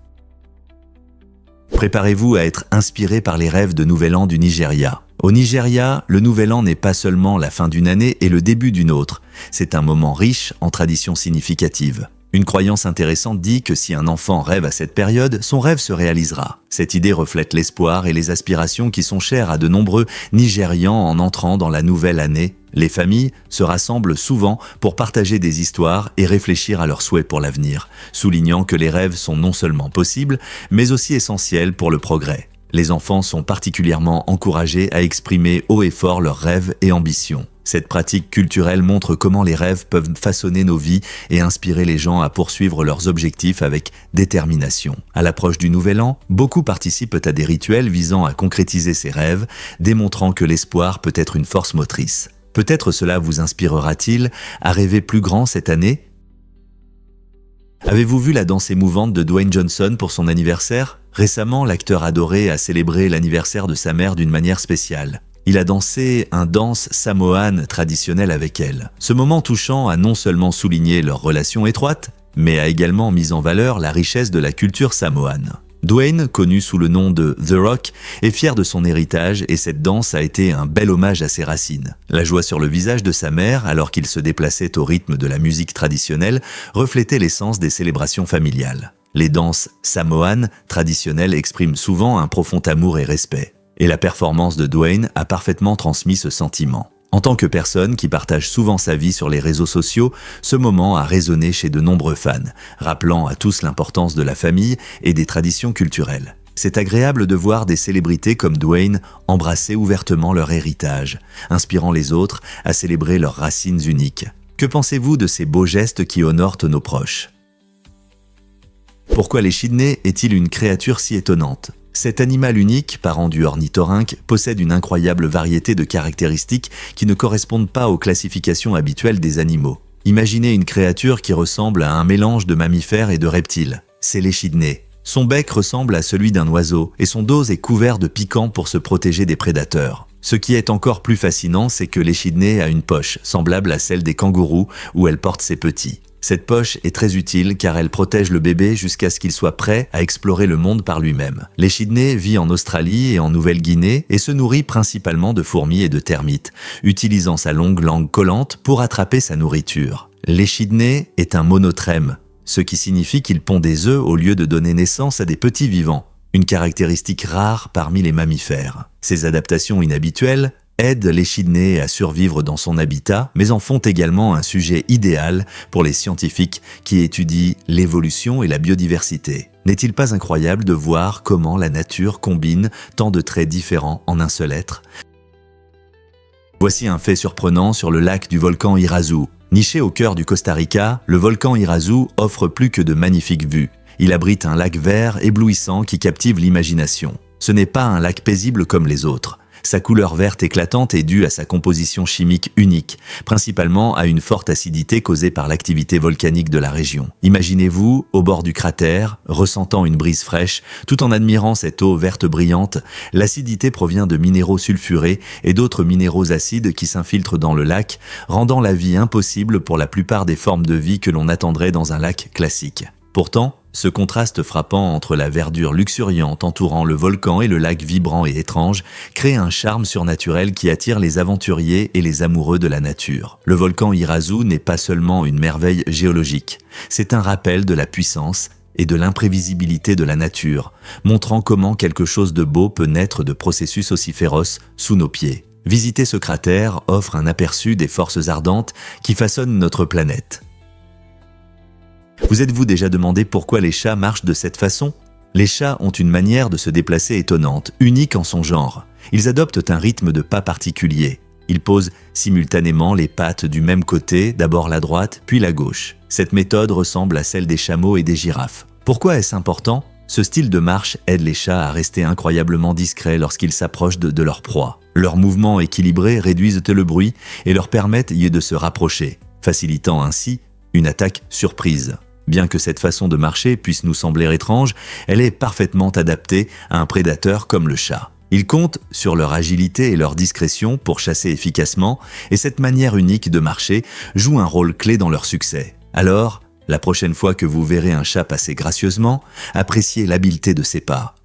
Préparez-vous à être inspiré par les rêves de Nouvel An du Nigeria. Au Nigeria, le Nouvel An n'est pas seulement la fin d'une année et le début d'une autre. C'est un moment riche en traditions significatives. Une croyance intéressante dit que si un enfant rêve à cette période, son rêve se réalisera. Cette idée reflète l'espoir et les aspirations qui sont chères à de nombreux Nigérians en entrant dans la nouvelle année. Les familles se rassemblent souvent pour partager des histoires et réfléchir à leurs souhaits pour l'avenir, soulignant que les rêves sont non seulement possibles, mais aussi essentiels pour le progrès. Les enfants sont particulièrement encouragés à exprimer haut et fort leurs rêves et ambitions. Cette pratique culturelle montre comment les rêves peuvent façonner nos vies et inspirer les gens à poursuivre leurs objectifs avec détermination. À l'approche du Nouvel An, beaucoup participent à des rituels visant à concrétiser ces rêves, démontrant que l'espoir peut être une force motrice. Peut-être cela vous inspirera-t-il à rêver plus grand cette année? Avez-vous vu la danse émouvante de Dwayne Johnson pour son anniversaire? Récemment, l'acteur adoré a célébré l'anniversaire de sa mère d'une manière spéciale. Il a dansé un danse samoane traditionnel avec elle. Ce moment touchant a non seulement souligné leur relation étroite, mais a également mis en valeur la richesse de la culture samoane. Dwayne, connu sous le nom de The Rock, est fier de son héritage et cette danse a été un bel hommage à ses racines. La joie sur le visage de sa mère, alors qu'il se déplaçait au rythme de la musique traditionnelle, reflétait l'essence des célébrations familiales. Les danses samoanes traditionnelles expriment souvent un profond amour et respect. Et la performance de Dwayne a parfaitement transmis ce sentiment. En tant que personne qui partage souvent sa vie sur les réseaux sociaux, ce moment a résonné chez de nombreux fans, rappelant à tous l'importance de la famille et des traditions culturelles. C'est agréable de voir des célébrités comme Dwayne embrasser ouvertement leur héritage, inspirant les autres à célébrer leurs racines uniques. Que pensez-vous de ces beaux gestes qui honorent nos proches? Pourquoi l'échidné est-il une créature si étonnante? Cet animal unique, parent du ornithorynque, possède une incroyable variété de caractéristiques qui ne correspondent pas aux classifications habituelles des animaux. Imaginez une créature qui ressemble à un mélange de mammifères et de reptiles. C'est l'échidné. Son bec ressemble à celui d'un oiseau et son dos est couvert de piquants pour se protéger des prédateurs. Ce qui est encore plus fascinant, c'est que l'échidné a une poche, semblable à celle des kangourous où elle porte ses petits. Cette poche est très utile car elle protège le bébé jusqu'à ce qu'il soit prêt à explorer le monde par lui-même. L'échidné vit en Australie et en Nouvelle-Guinée et se nourrit principalement de fourmis et de termites, utilisant sa longue langue collante pour attraper sa nourriture. L'échidné est un monotrème, ce qui signifie qu'il pond des œufs au lieu de donner naissance à des petits vivants, une caractéristique rare parmi les mammifères. Ces adaptations inhabituelles aident l'échidné à survivre dans son habitat, mais en font également un sujet idéal pour les scientifiques qui étudient l'évolution et la biodiversité. N'est-il pas incroyable de voir comment la nature combine tant de traits différents en un seul être ? Voici un fait surprenant sur le lac du volcan Irazu. Niché au cœur du Costa Rica, le volcan Irazu offre plus que de magnifiques vues. Il abrite un lac vert éblouissant qui captive l'imagination. Ce n'est pas un lac paisible comme les autres. Sa couleur verte éclatante est due à sa composition chimique unique, principalement à une forte acidité causée par l'activité volcanique de la région. Imaginez-vous, au bord du cratère, ressentant une brise fraîche, tout en admirant cette eau verte brillante. L'acidité provient de minéraux sulfurés et d'autres minéraux acides qui s'infiltrent dans le lac, rendant la vie impossible pour la plupart des formes de vie que l'on attendrait dans un lac classique. Pourtant, ce contraste frappant entre la verdure luxuriante entourant le volcan et le lac vibrant et étrange crée un charme surnaturel qui attire les aventuriers et les amoureux de la nature. Le volcan Irazu n'est pas seulement une merveille géologique, c'est un rappel de la puissance et de l'imprévisibilité de la nature, montrant comment quelque chose de beau peut naître de processus aussi féroces sous nos pieds. Visiter ce cratère offre un aperçu des forces ardentes qui façonnent notre planète. Vous êtes-vous déjà demandé pourquoi les chats marchent de cette façon ? Les chats ont une manière de se déplacer étonnante, unique en son genre. Ils adoptent un rythme de pas particulier. Ils posent simultanément les pattes du même côté, d'abord la droite, puis la gauche. Cette méthode ressemble à celle des chameaux et des girafes. Pourquoi est-ce important ? Ce style de marche aide les chats à rester incroyablement discrets lorsqu'ils s'approchent de leur proie. Leurs mouvements équilibrés réduisent le bruit et leur permettent de se rapprocher, facilitant ainsi une attaque surprise. Bien que cette façon de marcher puisse nous sembler étrange, elle est parfaitement adaptée à un prédateur comme le chat. Ils comptent sur leur agilité et leur discrétion pour chasser efficacement, et cette manière unique de marcher joue un rôle clé dans leur succès. Alors, la prochaine fois que vous verrez un chat passer gracieusement, appréciez l'habileté de ses pas.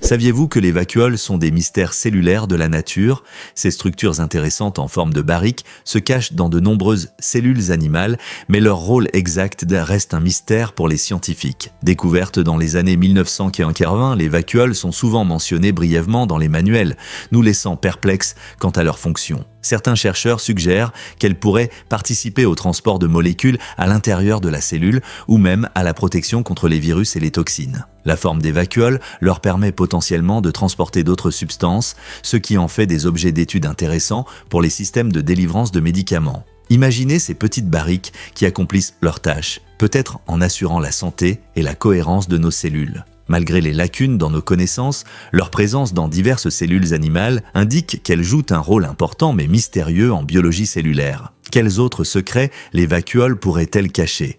Saviez-vous que les vacuoles sont des mystères cellulaires de la nature ? Ces structures intéressantes en forme de barrique se cachent dans de nombreuses cellules animales, mais leur rôle exact reste un mystère pour les scientifiques. Découvertes dans les années 1980, les vacuoles sont souvent mentionnées brièvement dans les manuels, nous laissant perplexes quant à leur fonction. Certains chercheurs suggèrent qu'elles pourraient participer au transport de molécules à l'intérieur de la cellule ou même à la protection contre les virus et les toxines. La forme des vacuoles leur permet potentiellement de transporter d'autres substances, ce qui en fait des objets d'étude intéressants pour les systèmes de délivrance de médicaments. Imaginez ces petites barriques qui accomplissent leur tâche, peut-être en assurant la santé et la cohérence de nos cellules. Malgré les lacunes dans nos connaissances, leur présence dans diverses cellules animales indique qu'elles jouent un rôle important mais mystérieux en biologie cellulaire. Quels autres secrets les vacuoles pourraient-elles cacher ?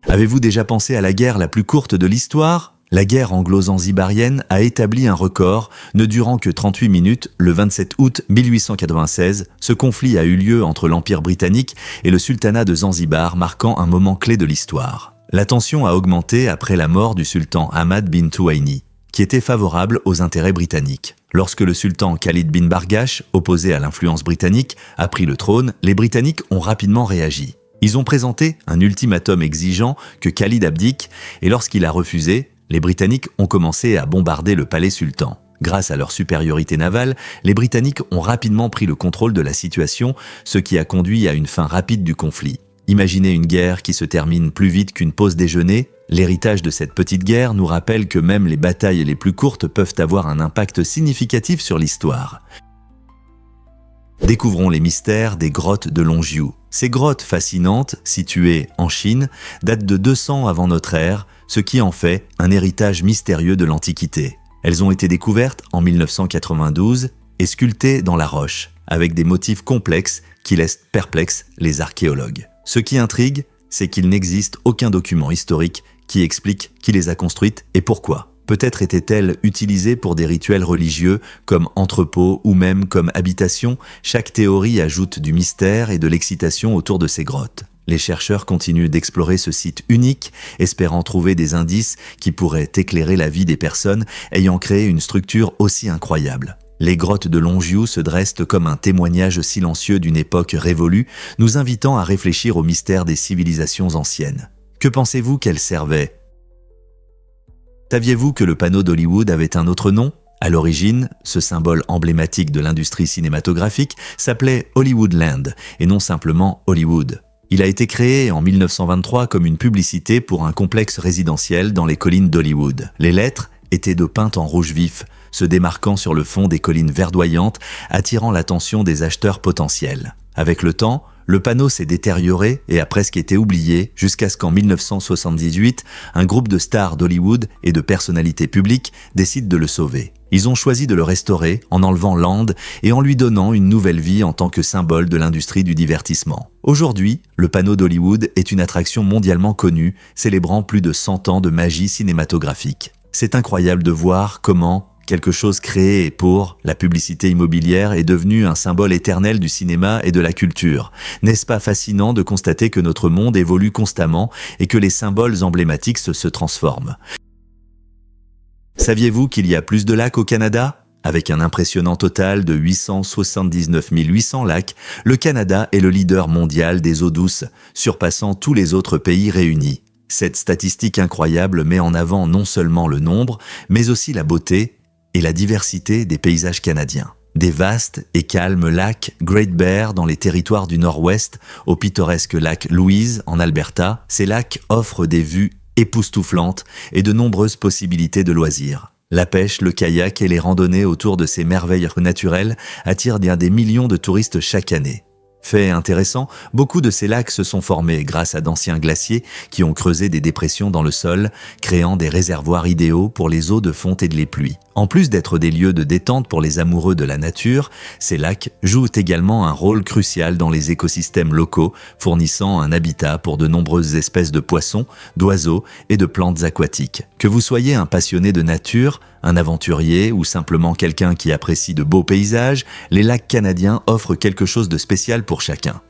Avez-vous déjà pensé à la guerre la plus courte de l'histoire ? La guerre anglo-zanzibarienne a établi un record ne durant que 38 minutes le 27 août 1896. Ce conflit a eu lieu entre l'Empire britannique et le sultanat de Zanzibar, marquant un moment clé de l'histoire. La tension a augmenté après la mort du sultan Ahmad bin Touaini, qui était favorable aux intérêts britanniques. Lorsque le sultan Khalid bin Bargash, opposé à l'influence britannique, a pris le trône, les Britanniques ont rapidement réagi. Ils ont présenté un ultimatum exigeant que Khalid abdique, et lorsqu'il a refusé, les Britanniques ont commencé à bombarder le palais sultan. Grâce à leur supériorité navale, les Britanniques ont rapidement pris le contrôle de la situation, ce qui a conduit à une fin rapide du conflit. Imaginez une guerre qui se termine plus vite qu'une pause déjeuner. L'héritage de cette petite guerre nous rappelle que même les batailles les plus courtes peuvent avoir un impact significatif sur l'histoire. Découvrons les mystères des grottes de Longjiu. Ces grottes fascinantes, situées en Chine, datent de 200 avant notre ère, ce qui en fait un héritage mystérieux de l'Antiquité. Elles ont été découvertes en 1992 et sculptées dans la roche, avec des motifs complexes qui laissent perplexes les archéologues. Ce qui intrigue, c'est qu'il n'existe aucun document historique qui explique qui les a construites et pourquoi. Peut-être était-elle utilisée pour des rituels religieux, comme entrepôt ou même comme habitation. Chaque théorie ajoute du mystère et de l'excitation autour de ces grottes. Les chercheurs continuent d'explorer ce site unique, espérant trouver des indices qui pourraient éclairer la vie des personnes ayant créé une structure aussi incroyable. Les grottes de Longiou se dressent comme un témoignage silencieux d'une époque révolue, nous invitant à réfléchir au mystère des civilisations anciennes. Que pensez-vous qu'elles servaient ? Saviez-vous que le panneau d'Hollywood avait un autre nom ? À l'origine, ce symbole emblématique de l'industrie cinématographique s'appelait Hollywoodland et non simplement Hollywood. Il a été créé en 1923 comme une publicité pour un complexe résidentiel dans les collines d'Hollywood. Les lettres étaient de peintes en rouge vif, se démarquant sur le fond des collines verdoyantes, attirant l'attention des acheteurs potentiels. Avec le temps, le panneau s'est détérioré et a presque été oublié jusqu'à ce qu'en 1978, un groupe de stars d'Hollywood et de personnalités publiques décide de le sauver. Ils ont choisi de le restaurer en enlevant Land et en lui donnant une nouvelle vie en tant que symbole de l'industrie du divertissement. Aujourd'hui, le panneau d'Hollywood est une attraction mondialement connue, célébrant plus de 100 ans de magie cinématographique. C'est incroyable de voir comment quelque chose créé pour la publicité immobilière est devenu un symbole éternel du cinéma et de la culture. N'est-ce pas fascinant de constater que notre monde évolue constamment et que les symboles emblématiques se transforment ? Saviez-vous qu'il y a plus de lacs au Canada ? Avec un impressionnant total de 879 800 lacs, le Canada est le leader mondial des eaux douces, surpassant tous les autres pays réunis. Cette statistique incroyable met en avant non seulement le nombre, mais aussi la beauté et la diversité des paysages canadiens. Des vastes et calmes lacs Great Bear dans les territoires du Nord-Ouest, au pittoresque lac Louise en Alberta, ces lacs offrent des vues époustouflantes et de nombreuses possibilités de loisirs. La pêche, le kayak et les randonnées autour de ces merveilles naturelles attirent des millions de touristes chaque année. Fait intéressant, beaucoup de ces lacs se sont formés grâce à d'anciens glaciers qui ont creusé des dépressions dans le sol, créant des réservoirs idéaux pour les eaux de fonte et de les pluies. En plus d'être des lieux de détente pour les amoureux de la nature, ces lacs jouent également un rôle crucial dans les écosystèmes locaux, fournissant un habitat pour de nombreuses espèces de poissons, d'oiseaux et de plantes aquatiques. Que vous soyez un passionné de nature, un aventurier ou simplement quelqu'un qui apprécie de beaux paysages, les lacs canadiens offrent quelque chose de spécial pour chacun.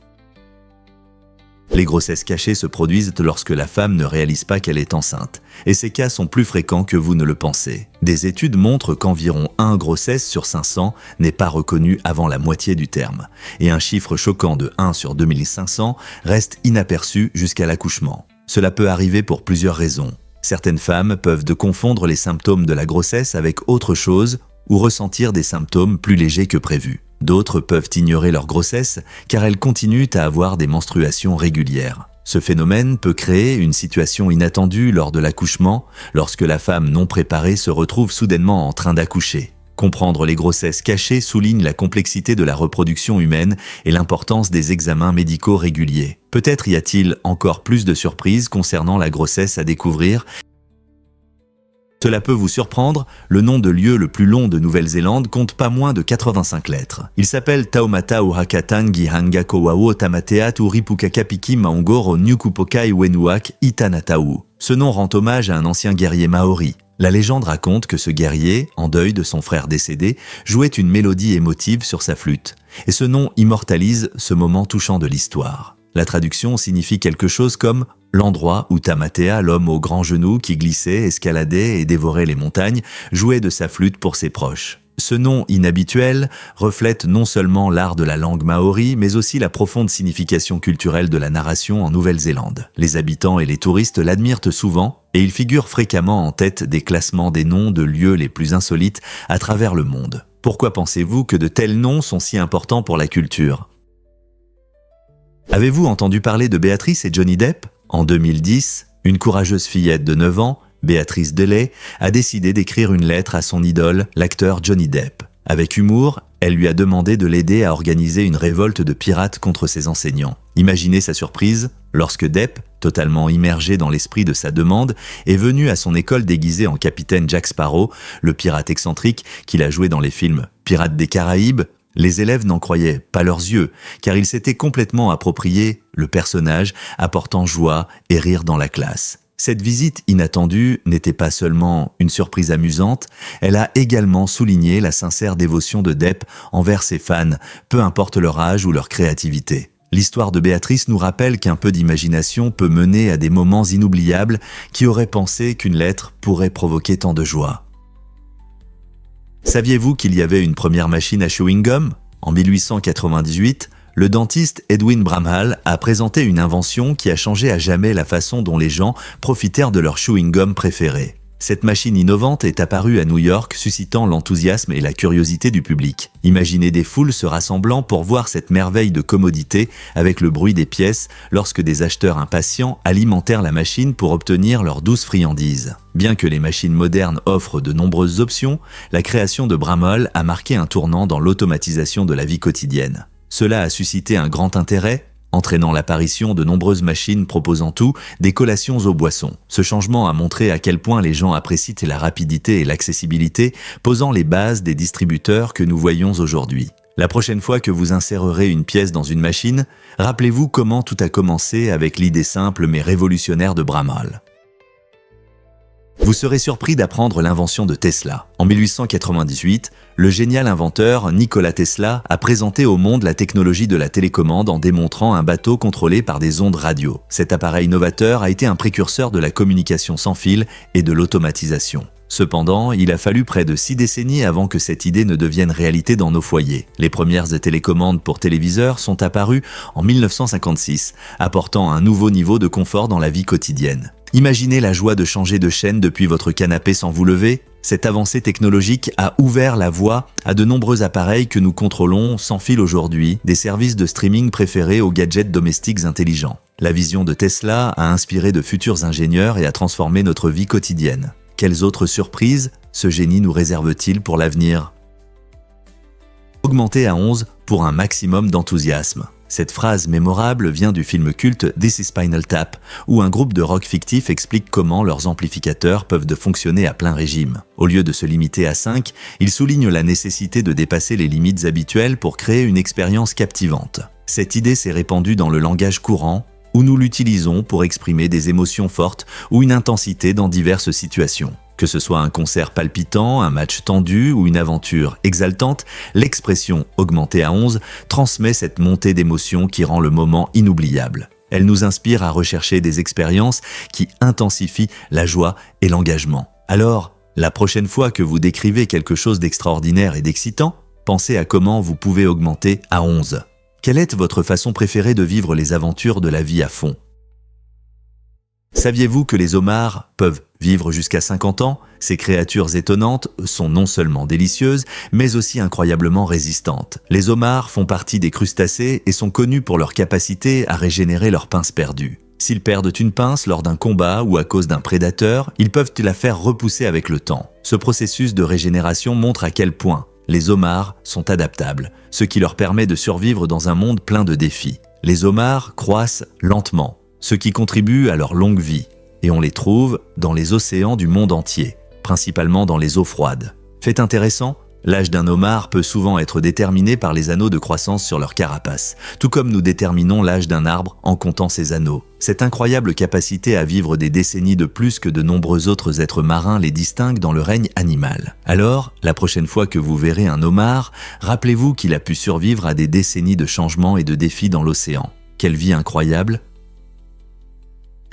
Les grossesses cachées se produisent lorsque la femme ne réalise pas qu'elle est enceinte, et ces cas sont plus fréquents que vous ne le pensez. Des études montrent qu'environ 1 grossesse sur 500 n'est pas reconnue avant la moitié du terme, et un chiffre choquant de 1 sur 2500 reste inaperçu jusqu'à l'accouchement. Cela peut arriver pour plusieurs raisons. Certaines femmes peuvent confondre les symptômes de la grossesse avec autre chose ou ressentir des symptômes plus légers que prévu. D'autres peuvent ignorer leur grossesse car elles continuent à avoir des menstruations régulières. Ce phénomène peut créer une situation inattendue lors de l'accouchement, lorsque la femme non préparée se retrouve soudainement en train d'accoucher. Comprendre les grossesses cachées souligne la complexité de la reproduction humaine et l'importance des examens médicaux réguliers. Peut-être y a-t-il encore plus de surprises concernant la grossesse à découvrir. Cela peut vous surprendre, le nom de lieu le plus long de Nouvelle-Zélande compte pas moins de 85 lettres. Il s'appelle Taumata Uhakatan Gihanga Kowao Tamatea Turipukakapiki Maongoro Nyukupokai Wenuak Itanatau. Ce nom rend hommage à un ancien guerrier maori. La légende raconte que ce guerrier, en deuil de son frère décédé, jouait une mélodie émotive sur sa flûte. Et ce nom immortalise ce moment touchant de l'histoire. La traduction signifie quelque chose comme « l'endroit où Tamatea, l'homme aux grands genoux qui glissait, escaladait et dévorait les montagnes, jouait de sa flûte pour ses proches ». Ce nom inhabituel reflète non seulement l'art de la langue maori, mais aussi la profonde signification culturelle de la narration en Nouvelle-Zélande. Les habitants et les touristes l'admirent souvent, et il figure fréquemment en tête des classements des noms de lieux les plus insolites à travers le monde. Pourquoi pensez-vous que de tels noms sont si importants pour la culture ? Avez-vous entendu parler de Béatrice et Johnny Depp ? En 2010, une courageuse fillette de 9 ans, Béatrice Delay, a décidé d'écrire une lettre à son idole, l'acteur Johnny Depp. Avec humour, elle lui a demandé de l'aider à organiser une révolte de pirates contre ses enseignants. Imaginez sa surprise lorsque Depp, totalement immergé dans l'esprit de sa demande, est venu à son école déguisé en capitaine Jack Sparrow, le pirate excentrique qu'il a joué dans les films Pirates des Caraïbes. Les élèves n'en croyaient pas leurs yeux, car il s'était complètement approprié le personnage, apportant joie et rire dans la classe. Cette visite inattendue n'était pas seulement une surprise amusante, elle a également souligné la sincère dévotion de Depp envers ses fans, peu importe leur âge ou leur créativité. L'histoire de Béatrice nous rappelle qu'un peu d'imagination peut mener à des moments inoubliables. Qui aurait pensé qu'une lettre pourrait provoquer tant de joie? Saviez-vous qu'il y avait une première machine à chewing-gum? En 1898, le dentiste Edwin Bramhall a présenté une invention qui a changé à jamais la façon dont les gens profitèrent de leur chewing-gum préféré. Cette machine innovante est apparue à New York, suscitant l'enthousiasme et la curiosité du public. Imaginez des foules se rassemblant pour voir cette merveille de commodité avec le bruit des pièces lorsque des acheteurs impatients alimentèrent la machine pour obtenir leurs douces friandises. Bien que les machines modernes offrent de nombreuses options, la création de Bramhall a marqué un tournant dans l'automatisation de la vie quotidienne. Cela a suscité un grand intérêt, entraînant l'apparition de nombreuses machines proposant tout, des collations aux boissons. Ce changement a montré à quel point les gens apprécient la rapidité et l'accessibilité, posant les bases des distributeurs que nous voyons aujourd'hui. La prochaine fois que vous insérerez une pièce dans une machine, rappelez-vous comment tout a commencé avec l'idée simple mais révolutionnaire de Bramhall. Vous serez surpris d'apprendre l'invention de Tesla. En 1898, le génial inventeur Nikola Tesla a présenté au monde la technologie de la télécommande en démontrant un bateau contrôlé par des ondes radio. Cet appareil novateur a été un précurseur de la communication sans fil et de l'automatisation. Cependant, il a fallu près de 6 décennies avant que cette idée ne devienne réalité dans nos foyers. Les premières télécommandes pour téléviseurs sont apparues en 1956, apportant un nouveau niveau de confort dans la vie quotidienne. Imaginez la joie de changer de chaîne depuis votre canapé sans vous lever. Cette avancée technologique a ouvert la voie à de nombreux appareils que nous contrôlons sans fil aujourd'hui, des services de streaming préférés aux gadgets domestiques intelligents. La vision de Tesla a inspiré de futurs ingénieurs et a transformé notre vie quotidienne. Quelles autres surprises ce génie nous réserve-t-il pour l'avenir? Augmenter à 11 pour un maximum d'enthousiasme. Cette phrase mémorable vient du film culte This is Spinal Tap, où un groupe de rock fictif explique comment leurs amplificateurs peuvent fonctionner à plein régime. Au lieu de se limiter à 5, il souligne la nécessité de dépasser les limites habituelles pour créer une expérience captivante. Cette idée s'est répandue dans le langage courant, où nous l'utilisons pour exprimer des émotions fortes ou une intensité dans diverses situations. Que ce soit un concert palpitant, un match tendu ou une aventure exaltante, l'expression « augmenter à 11 » transmet cette montée d'émotions qui rend le moment inoubliable. Elle nous inspire à rechercher des expériences qui intensifient la joie et l'engagement. Alors, la prochaine fois que vous décrivez quelque chose d'extraordinaire et d'excitant, pensez à comment vous pouvez augmenter à 11. Quelle est votre façon préférée de vivre les aventures de la vie à fond? Saviez-vous que les homards peuvent vivre jusqu'à 50 ans? Ces créatures étonnantes sont non seulement délicieuses, mais aussi incroyablement résistantes. Les homards font partie des crustacés et sont connus pour leur capacité à régénérer leurs pinces perdues. S'ils perdent une pince lors d'un combat ou à cause d'un prédateur, ils peuvent la faire repousser avec le temps. Ce processus de régénération montre à quel point les homards sont adaptables, ce qui leur permet de survivre dans un monde plein de défis. Les homards croissent lentement, ce qui contribue à leur longue vie, et on les trouve dans les océans du monde entier, principalement dans les eaux froides. Fait intéressant, l'âge d'un homard peut souvent être déterminé par les anneaux de croissance sur leur carapace, tout comme nous déterminons l'âge d'un arbre en comptant ses anneaux. Cette incroyable capacité à vivre des décennies de plus que de nombreux autres êtres marins les distingue dans le règne animal. Alors, la prochaine fois que vous verrez un homard, rappelez-vous qu'il a pu survivre à des décennies de changements et de défis dans l'océan. Quelle vie incroyable!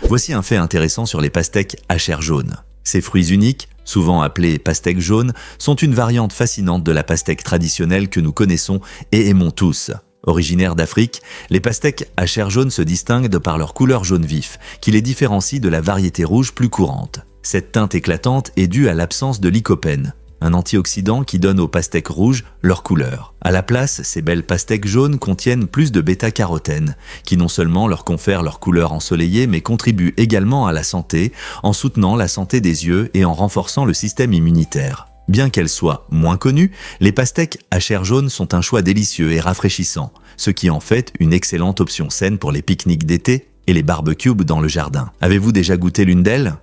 Voici un fait intéressant sur les pastèques à chair jaune. Ces fruits uniques, souvent appelés pastèques jaunes, sont une variante fascinante de la pastèque traditionnelle que nous connaissons et aimons tous. Originaires d'Afrique, les pastèques à chair jaune se distinguent de par leur couleur jaune vif, qui les différencie de la variété rouge plus courante. Cette teinte éclatante est due à l'absence de lycopène, un antioxydant qui donne aux pastèques rouges leur couleur. À la place, ces belles pastèques jaunes contiennent plus de bêta-carotène, qui non seulement leur confère leur couleur ensoleillée, mais contribuent également à la santé, en soutenant la santé des yeux et en renforçant le système immunitaire. Bien qu'elles soient moins connues, les pastèques à chair jaune sont un choix délicieux et rafraîchissant, ce qui en fait une excellente option saine pour les pique-niques d'été et les barbecues dans le jardin. Avez-vous déjà goûté l'une d'elles ?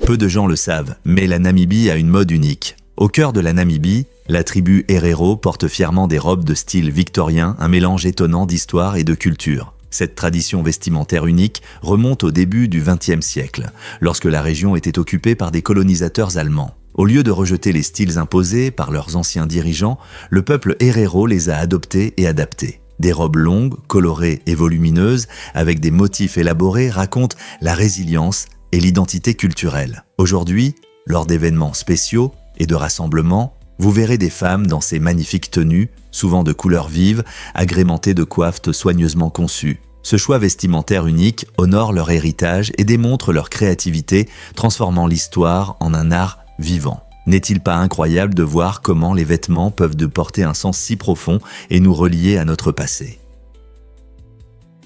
Peu de gens le savent, mais la Namibie a une mode unique. Au cœur de la Namibie, la tribu Herero porte fièrement des robes de style victorien, un mélange étonnant d'histoire et de culture. Cette tradition vestimentaire unique remonte au début du XXe siècle, lorsque la région était occupée par des colonisateurs allemands. Au lieu de rejeter les styles imposés par leurs anciens dirigeants, le peuple héréro les a adoptés et adaptés. Des robes longues, colorées et volumineuses, avec des motifs élaborés, racontent la résilience et l'identité culturelle. Aujourd'hui, lors d'événements spéciaux et de rassemblements, vous verrez des femmes dans ces magnifiques tenues, souvent de couleurs vives, agrémentées de coiffes soigneusement conçues. Ce choix vestimentaire unique honore leur héritage et démontre leur créativité, transformant l'histoire en un art vivant. N'est-il pas incroyable de voir comment les vêtements peuvent porter un sens si profond et nous relier à notre passé?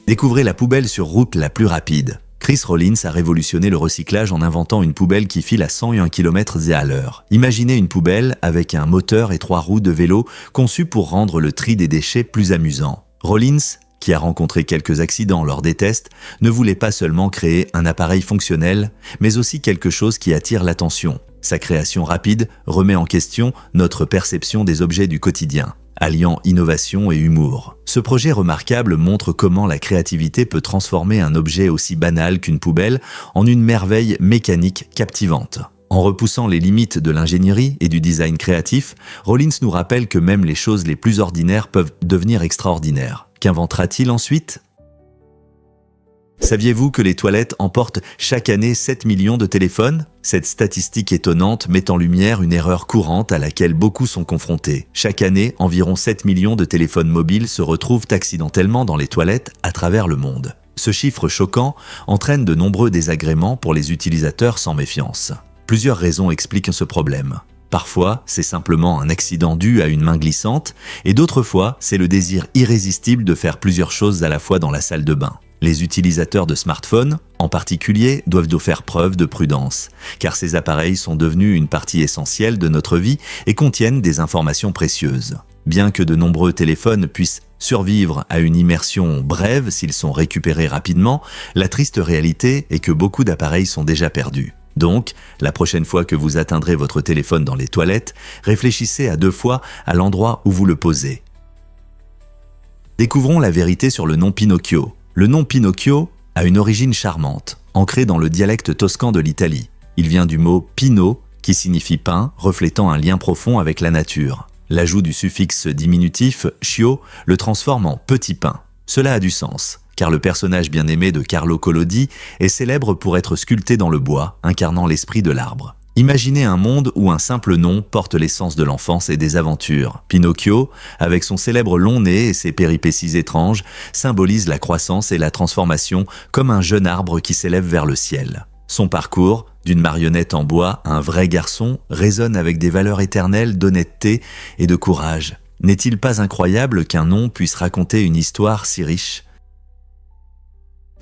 Découvrez la poubelle sur route la plus rapide. Chris Rollins a révolutionné le recyclage en inventant une poubelle qui file à 101 km/h. Imaginez une poubelle avec un moteur et 3 roues de vélo conçues pour rendre le tri des déchets plus amusant. Rollins, qui a rencontré quelques accidents lors des tests, ne voulait pas seulement créer un appareil fonctionnel, mais aussi quelque chose qui attire l'attention. Sa création rapide remet en question notre perception des objets du quotidien, alliant innovation et humour. Ce projet remarquable montre comment la créativité peut transformer un objet aussi banal qu'une poubelle en une merveille mécanique captivante. En repoussant les limites de l'ingénierie et du design créatif, Rollins nous rappelle que même les choses les plus ordinaires peuvent devenir extraordinaires. Qu'inventera-t-il ensuite ? Saviez-vous que les toilettes emportent chaque année 7 millions de téléphones ? Cette statistique étonnante met en lumière une erreur courante à laquelle beaucoup sont confrontés. Chaque année, environ 7 millions de téléphones mobiles se retrouvent accidentellement dans les toilettes à travers le monde. Ce chiffre choquant entraîne de nombreux désagréments pour les utilisateurs sans méfiance. Plusieurs raisons expliquent ce problème. Parfois, c'est simplement un accident dû à une main glissante, et d'autres fois, c'est le désir irrésistible de faire plusieurs choses à la fois dans la salle de bain. Les utilisateurs de smartphones, en particulier, doivent faire preuve de prudence, car ces appareils sont devenus une partie essentielle de notre vie et contiennent des informations précieuses. Bien que de nombreux téléphones puissent survivre à une immersion brève s'ils sont récupérés rapidement, la triste réalité est que beaucoup d'appareils sont déjà perdus. Donc, la prochaine fois que vous atteindrez votre téléphone dans les toilettes, réfléchissez à 2 fois à l'endroit où vous le posez. Découvrons la vérité sur le nom Pinocchio. Le nom Pinocchio a une origine charmante, ancrée dans le dialecte toscan de l'Italie. Il vient du mot pino, qui signifie pin, reflétant un lien profond avec la nature. L'ajout du suffixe diminutif chio le transforme en petit pain. Cela a du sens, car le personnage bien-aimé de Carlo Collodi est célèbre pour être sculpté dans le bois, incarnant l'esprit de l'arbre. Imaginez un monde où un simple nom porte l'essence de l'enfance et des aventures. Pinocchio, avec son célèbre long nez et ses péripéties étranges, symbolise la croissance et la transformation comme un jeune arbre qui s'élève vers le ciel. Son parcours, d'une marionnette en bois à un vrai garçon, résonne avec des valeurs éternelles d'honnêteté et de courage. N'est-il pas incroyable qu'un nom puisse raconter une histoire si riche ?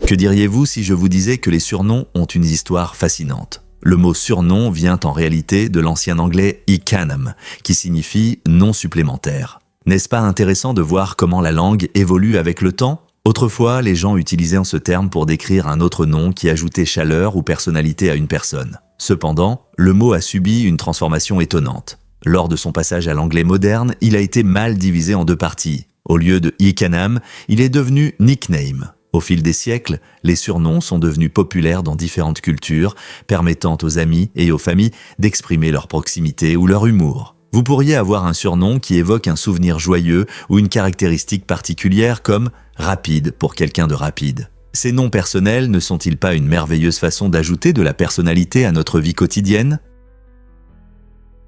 Que diriez-vous si je vous disais que les surnoms ont une histoire fascinante ? Le mot surnom vient en réalité de l'ancien anglais icanam, qui signifie nom supplémentaire. N'est-ce pas intéressant de voir comment la langue évolue avec le temps ? Autrefois, les gens utilisaient ce terme pour décrire un autre nom qui ajoutait chaleur ou personnalité à une personne. Cependant, le mot a subi une transformation étonnante. Lors de son passage à l'anglais moderne, il a été mal divisé en 2 parties. Au lieu de icanam, il est devenu nickname. Au fil des siècles, les surnoms sont devenus populaires dans différentes cultures, permettant aux amis et aux familles d'exprimer leur proximité ou leur humour. Vous pourriez avoir un surnom qui évoque un souvenir joyeux ou une caractéristique particulière comme « rapide » pour quelqu'un de rapide. Ces noms personnels ne sont-ils pas une merveilleuse façon d'ajouter de la personnalité à notre vie quotidienne ?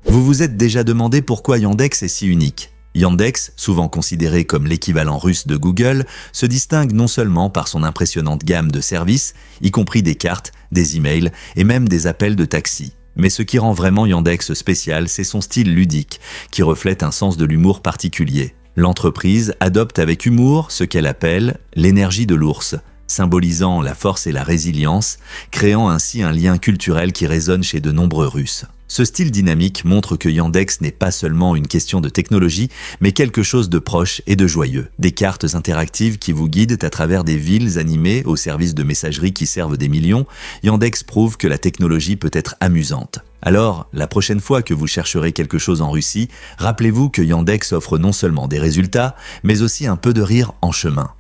Vous vous êtes déjà demandé pourquoi Yandex est si unique ? Yandex, souvent considéré comme l'équivalent russe de Google, se distingue non seulement par son impressionnante gamme de services, y compris des cartes, des emails et même des appels de taxi. Mais ce qui rend vraiment Yandex spécial, c'est son style ludique, qui reflète un sens de l'humour particulier. L'entreprise adopte avec humour ce qu'elle appelle « l'énergie de l'ours », symbolisant la force et la résilience, créant ainsi un lien culturel qui résonne chez de nombreux Russes. Ce style dynamique montre que Yandex n'est pas seulement une question de technologie, mais quelque chose de proche et de joyeux. Des cartes interactives qui vous guident à travers des villes animées aux services de messagerie qui servent des millions, Yandex prouve que la technologie peut être amusante. Alors, la prochaine fois que vous chercherez quelque chose en Russie, rappelez-vous que Yandex offre non seulement des résultats, mais aussi un peu de rire en chemin.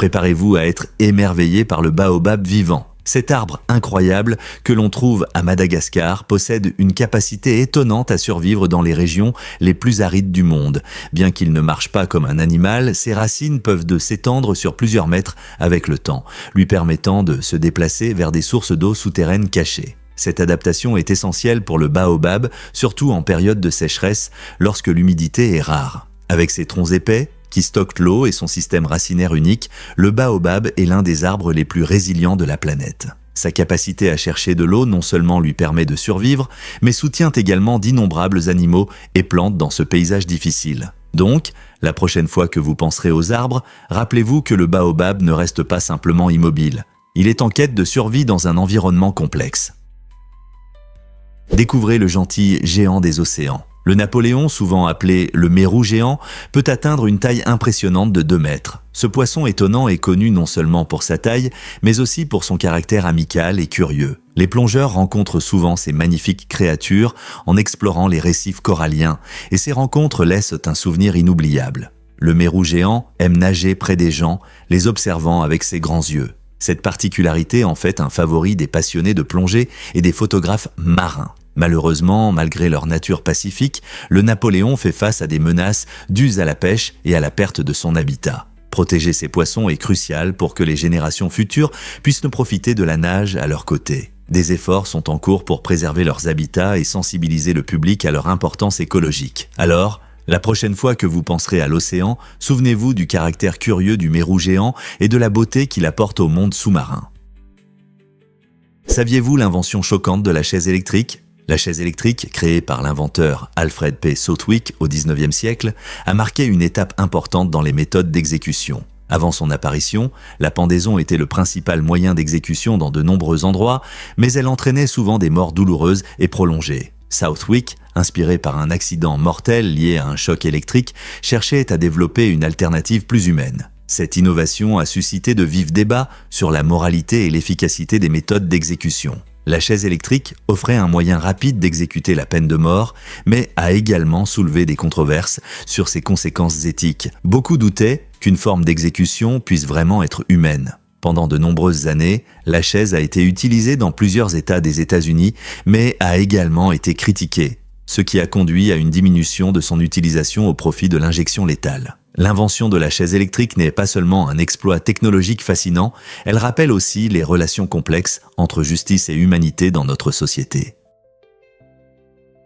Préparez-vous à être émerveillé par le baobab vivant. Cet arbre incroyable que l'on trouve à Madagascar possède une capacité étonnante à survivre dans les régions les plus arides du monde. Bien qu'il ne marche pas comme un animal, ses racines peuvent s'étendre sur plusieurs mètres avec le temps, lui permettant de se déplacer vers des sources d'eau souterraines cachées. Cette adaptation est essentielle pour le baobab, surtout en période de sécheresse, lorsque l'humidité est rare. Avec ses troncs épais, qui stocke l'eau et son système racinaire unique, le baobab est l'un des arbres les plus résilients de la planète. Sa capacité à chercher de l'eau non seulement lui permet de survivre, mais soutient également d'innombrables animaux et plantes dans ce paysage difficile. Donc, la prochaine fois que vous penserez aux arbres, rappelez-vous que le baobab ne reste pas simplement immobile. Il est en quête de survie dans un environnement complexe. Découvrez le gentil géant des océans. Le Napoléon, souvent appelé le mérou géant, peut atteindre une taille impressionnante de 2 mètres. Ce poisson étonnant est connu non seulement pour sa taille, mais aussi pour son caractère amical et curieux. Les plongeurs rencontrent souvent ces magnifiques créatures en explorant les récifs coralliens, et ces rencontres laissent un souvenir inoubliable. Le mérou géant aime nager près des gens, les observant avec ses grands yeux. Cette particularité en fait un favori des passionnés de plongée et des photographes marins. Malheureusement, malgré leur nature pacifique, le Napoléon fait face à des menaces dues à la pêche et à la perte de son habitat. Protéger ces poissons est crucial pour que les générations futures puissent profiter de la nage à leur côté. Des efforts sont en cours pour préserver leurs habitats et sensibiliser le public à leur importance écologique. Alors, la prochaine fois que vous penserez à l'océan, souvenez-vous du caractère curieux du mérou géant et de la beauté qu'il apporte au monde sous-marin. Saviez-vous l'invention choquante de la chaise électrique ? La chaise électrique, créée par l'inventeur Alfred P. Southwick au XIXe siècle, a marqué une étape importante dans les méthodes d'exécution. Avant son apparition, la pendaison était le principal moyen d'exécution dans de nombreux endroits, mais elle entraînait souvent des morts douloureuses et prolongées. Southwick, inspiré par un accident mortel lié à un choc électrique, cherchait à développer une alternative plus humaine. Cette innovation a suscité de vifs débats sur la moralité et l'efficacité des méthodes d'exécution. La chaise électrique offrait un moyen rapide d'exécuter la peine de mort, mais a également soulevé des controverses sur ses conséquences éthiques. Beaucoup doutaient qu'une forme d'exécution puisse vraiment être humaine. Pendant de nombreuses années, la chaise a été utilisée dans plusieurs États des États-Unis, mais a également été critiquée, ce qui a conduit à une diminution de son utilisation au profit de l'injection létale. L'invention de la chaise électrique n'est pas seulement un exploit technologique fascinant, elle rappelle aussi les relations complexes entre justice et humanité dans notre société.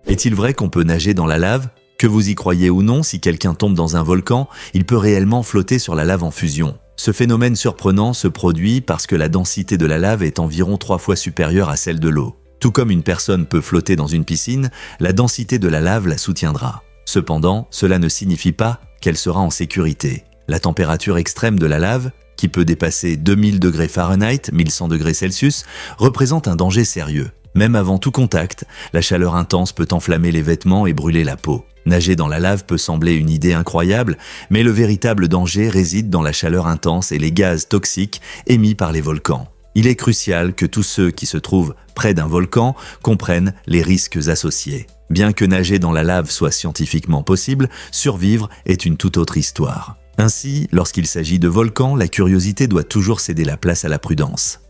Est-il vrai qu'on peut nager dans la lave ? Que vous y croyez ou non, si quelqu'un tombe dans un volcan, il peut réellement flotter sur la lave en fusion. Ce phénomène surprenant se produit parce que la densité de la lave est environ 3 fois supérieure à celle de l'eau. Tout comme une personne peut flotter dans une piscine, la densité de la lave la soutiendra. Cependant, cela ne signifie pas qu'elle sera en sécurité. La température extrême de la lave, qui peut dépasser 2000 degrés Fahrenheit, 1100 degrés Celsius, représente un danger sérieux. Même avant tout contact, la chaleur intense peut enflammer les vêtements et brûler la peau. Nager dans la lave peut sembler une idée incroyable, mais le véritable danger réside dans la chaleur intense et les gaz toxiques émis par les volcans. Il est crucial que tous ceux qui se trouvent près d'un volcan comprennent les risques associés. Bien que nager dans la lave soit scientifiquement possible, survivre est une toute autre histoire. Ainsi, lorsqu'il s'agit de volcans, la curiosité doit toujours céder la place à la prudence.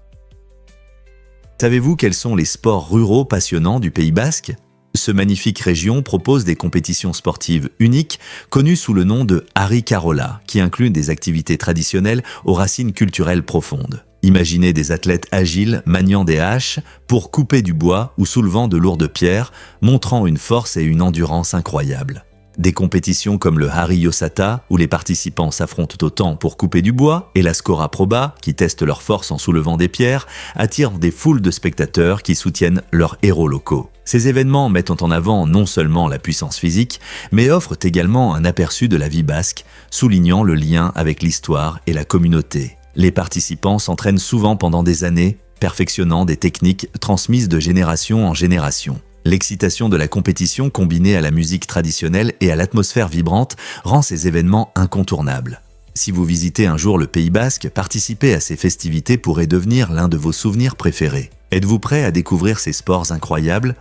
Savez-vous quels sont les sports ruraux passionnants du Pays Basque ? Ce magnifique région propose des compétitions sportives uniques, connues sous le nom de Hari Carola, qui incluent des activités traditionnelles aux racines culturelles profondes. Imaginez des athlètes agiles maniant des haches pour couper du bois ou soulevant de lourdes pierres, montrant une force et une endurance incroyables. Des compétitions comme le Hari Yosata, où les participants s'affrontent autant pour couper du bois, et la Skora Proba, qui testent leur force en soulevant des pierres, attirent des foules de spectateurs qui soutiennent leurs héros locaux. Ces événements mettent en avant non seulement la puissance physique, mais offrent également un aperçu de la vie basque, soulignant le lien avec l'histoire et la communauté. Les participants s'entraînent souvent pendant des années, perfectionnant des techniques transmises de génération en génération. L'excitation de la compétition combinée à la musique traditionnelle et à l'atmosphère vibrante rend ces événements incontournables. Si vous visitez un jour le Pays Basque, participer à ces festivités pourrait devenir l'un de vos souvenirs préférés. Êtes-vous prêt à découvrir ces sports incroyables ?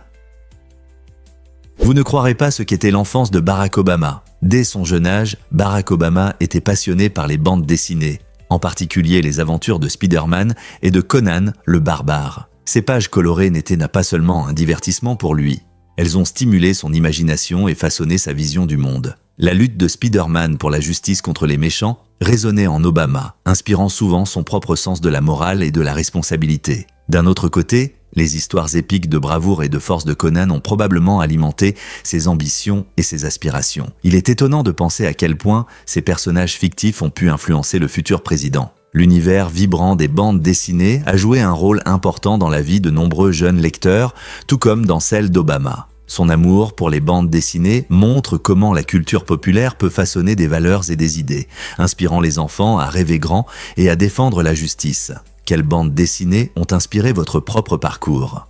Vous ne croirez pas ce qu'était l'enfance de Barack Obama. Dès son jeune âge, Barack Obama était passionné par les bandes dessinées. en particulier les aventures de Spider-Man et de Conan le barbare. Ces pages colorées n'étaient pas seulement un divertissement pour lui. Elles ont stimulé son imagination et façonné sa vision du monde. La lutte de Spider-Man pour la justice contre les méchants résonnait en Obama, inspirant souvent son propre sens de la morale et de la responsabilité. D'un autre côté, les histoires épiques de bravoure et de force de Conan ont probablement alimenté ses ambitions et ses aspirations. Il est étonnant de penser à quel point ces personnages fictifs ont pu influencer le futur président. L'univers vibrant des bandes dessinées a joué un rôle important dans la vie de nombreux jeunes lecteurs, tout comme dans celle d'Obama. Son amour pour les bandes dessinées montre comment la culture populaire peut façonner des valeurs et des idées, inspirant les enfants à rêver grand et à défendre la justice. Quelles bandes dessinées ont inspiré votre propre parcours?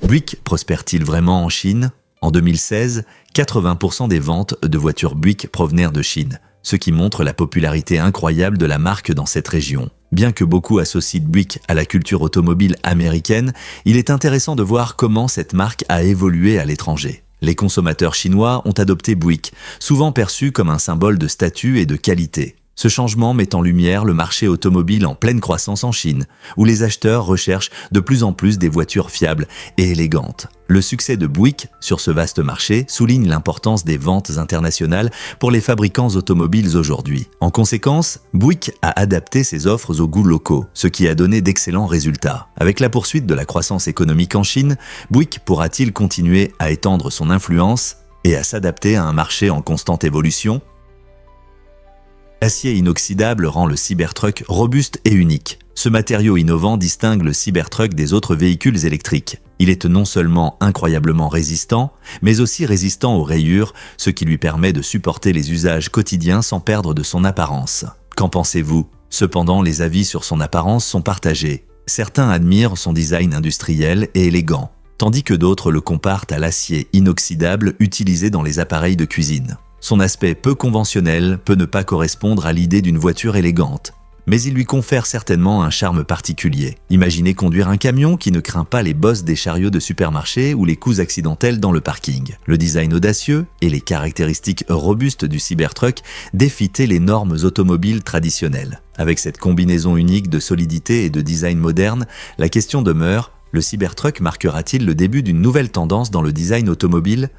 Buick prospère-t-il vraiment en Chine? En 2016, 80% des ventes de voitures Buick provenaient de Chine, ce qui montre la popularité incroyable de la marque dans cette région. Bien que beaucoup associent Buick à la culture automobile américaine, il est intéressant de voir comment cette marque a évolué à l'étranger. Les consommateurs chinois ont adopté Buick, souvent perçu comme un symbole de statut et de qualité. Ce changement met en lumière le marché automobile en pleine croissance en Chine, où les acheteurs recherchent de plus en plus des voitures fiables et élégantes. Le succès de Buick sur ce vaste marché souligne l'importance des ventes internationales pour les fabricants automobiles aujourd'hui. En conséquence, Buick a adapté ses offres aux goûts locaux, ce qui a donné d'excellents résultats. Avec la poursuite de la croissance économique en Chine, Buick pourra-t-il continuer à étendre son influence et à s'adapter à un marché en constante évolution? L'acier inoxydable rend le Cybertruck robuste et unique. Ce matériau innovant distingue le Cybertruck des autres véhicules électriques. Il est non seulement incroyablement résistant, mais aussi résistant aux rayures, ce qui lui permet de supporter les usages quotidiens sans perdre de son apparence. Qu'en pensez-vous? Cependant, les avis sur son apparence sont partagés. Certains admirent son design industriel et élégant, tandis que d'autres le comparent à l'acier inoxydable utilisé dans les appareils de cuisine. Son aspect peu conventionnel peut ne pas correspondre à l'idée d'une voiture élégante, mais il lui confère certainement un charme particulier. Imaginez conduire un camion qui ne craint pas les bosses des chariots de supermarché ou les coups accidentels dans le parking. Le design audacieux et les caractéristiques robustes du Cybertruck défiaient les normes automobiles traditionnelles. Avec cette combinaison unique de solidité et de design moderne, la question demeure, le Cybertruck marquera-t-il le début d'une nouvelle tendance dans le design automobile?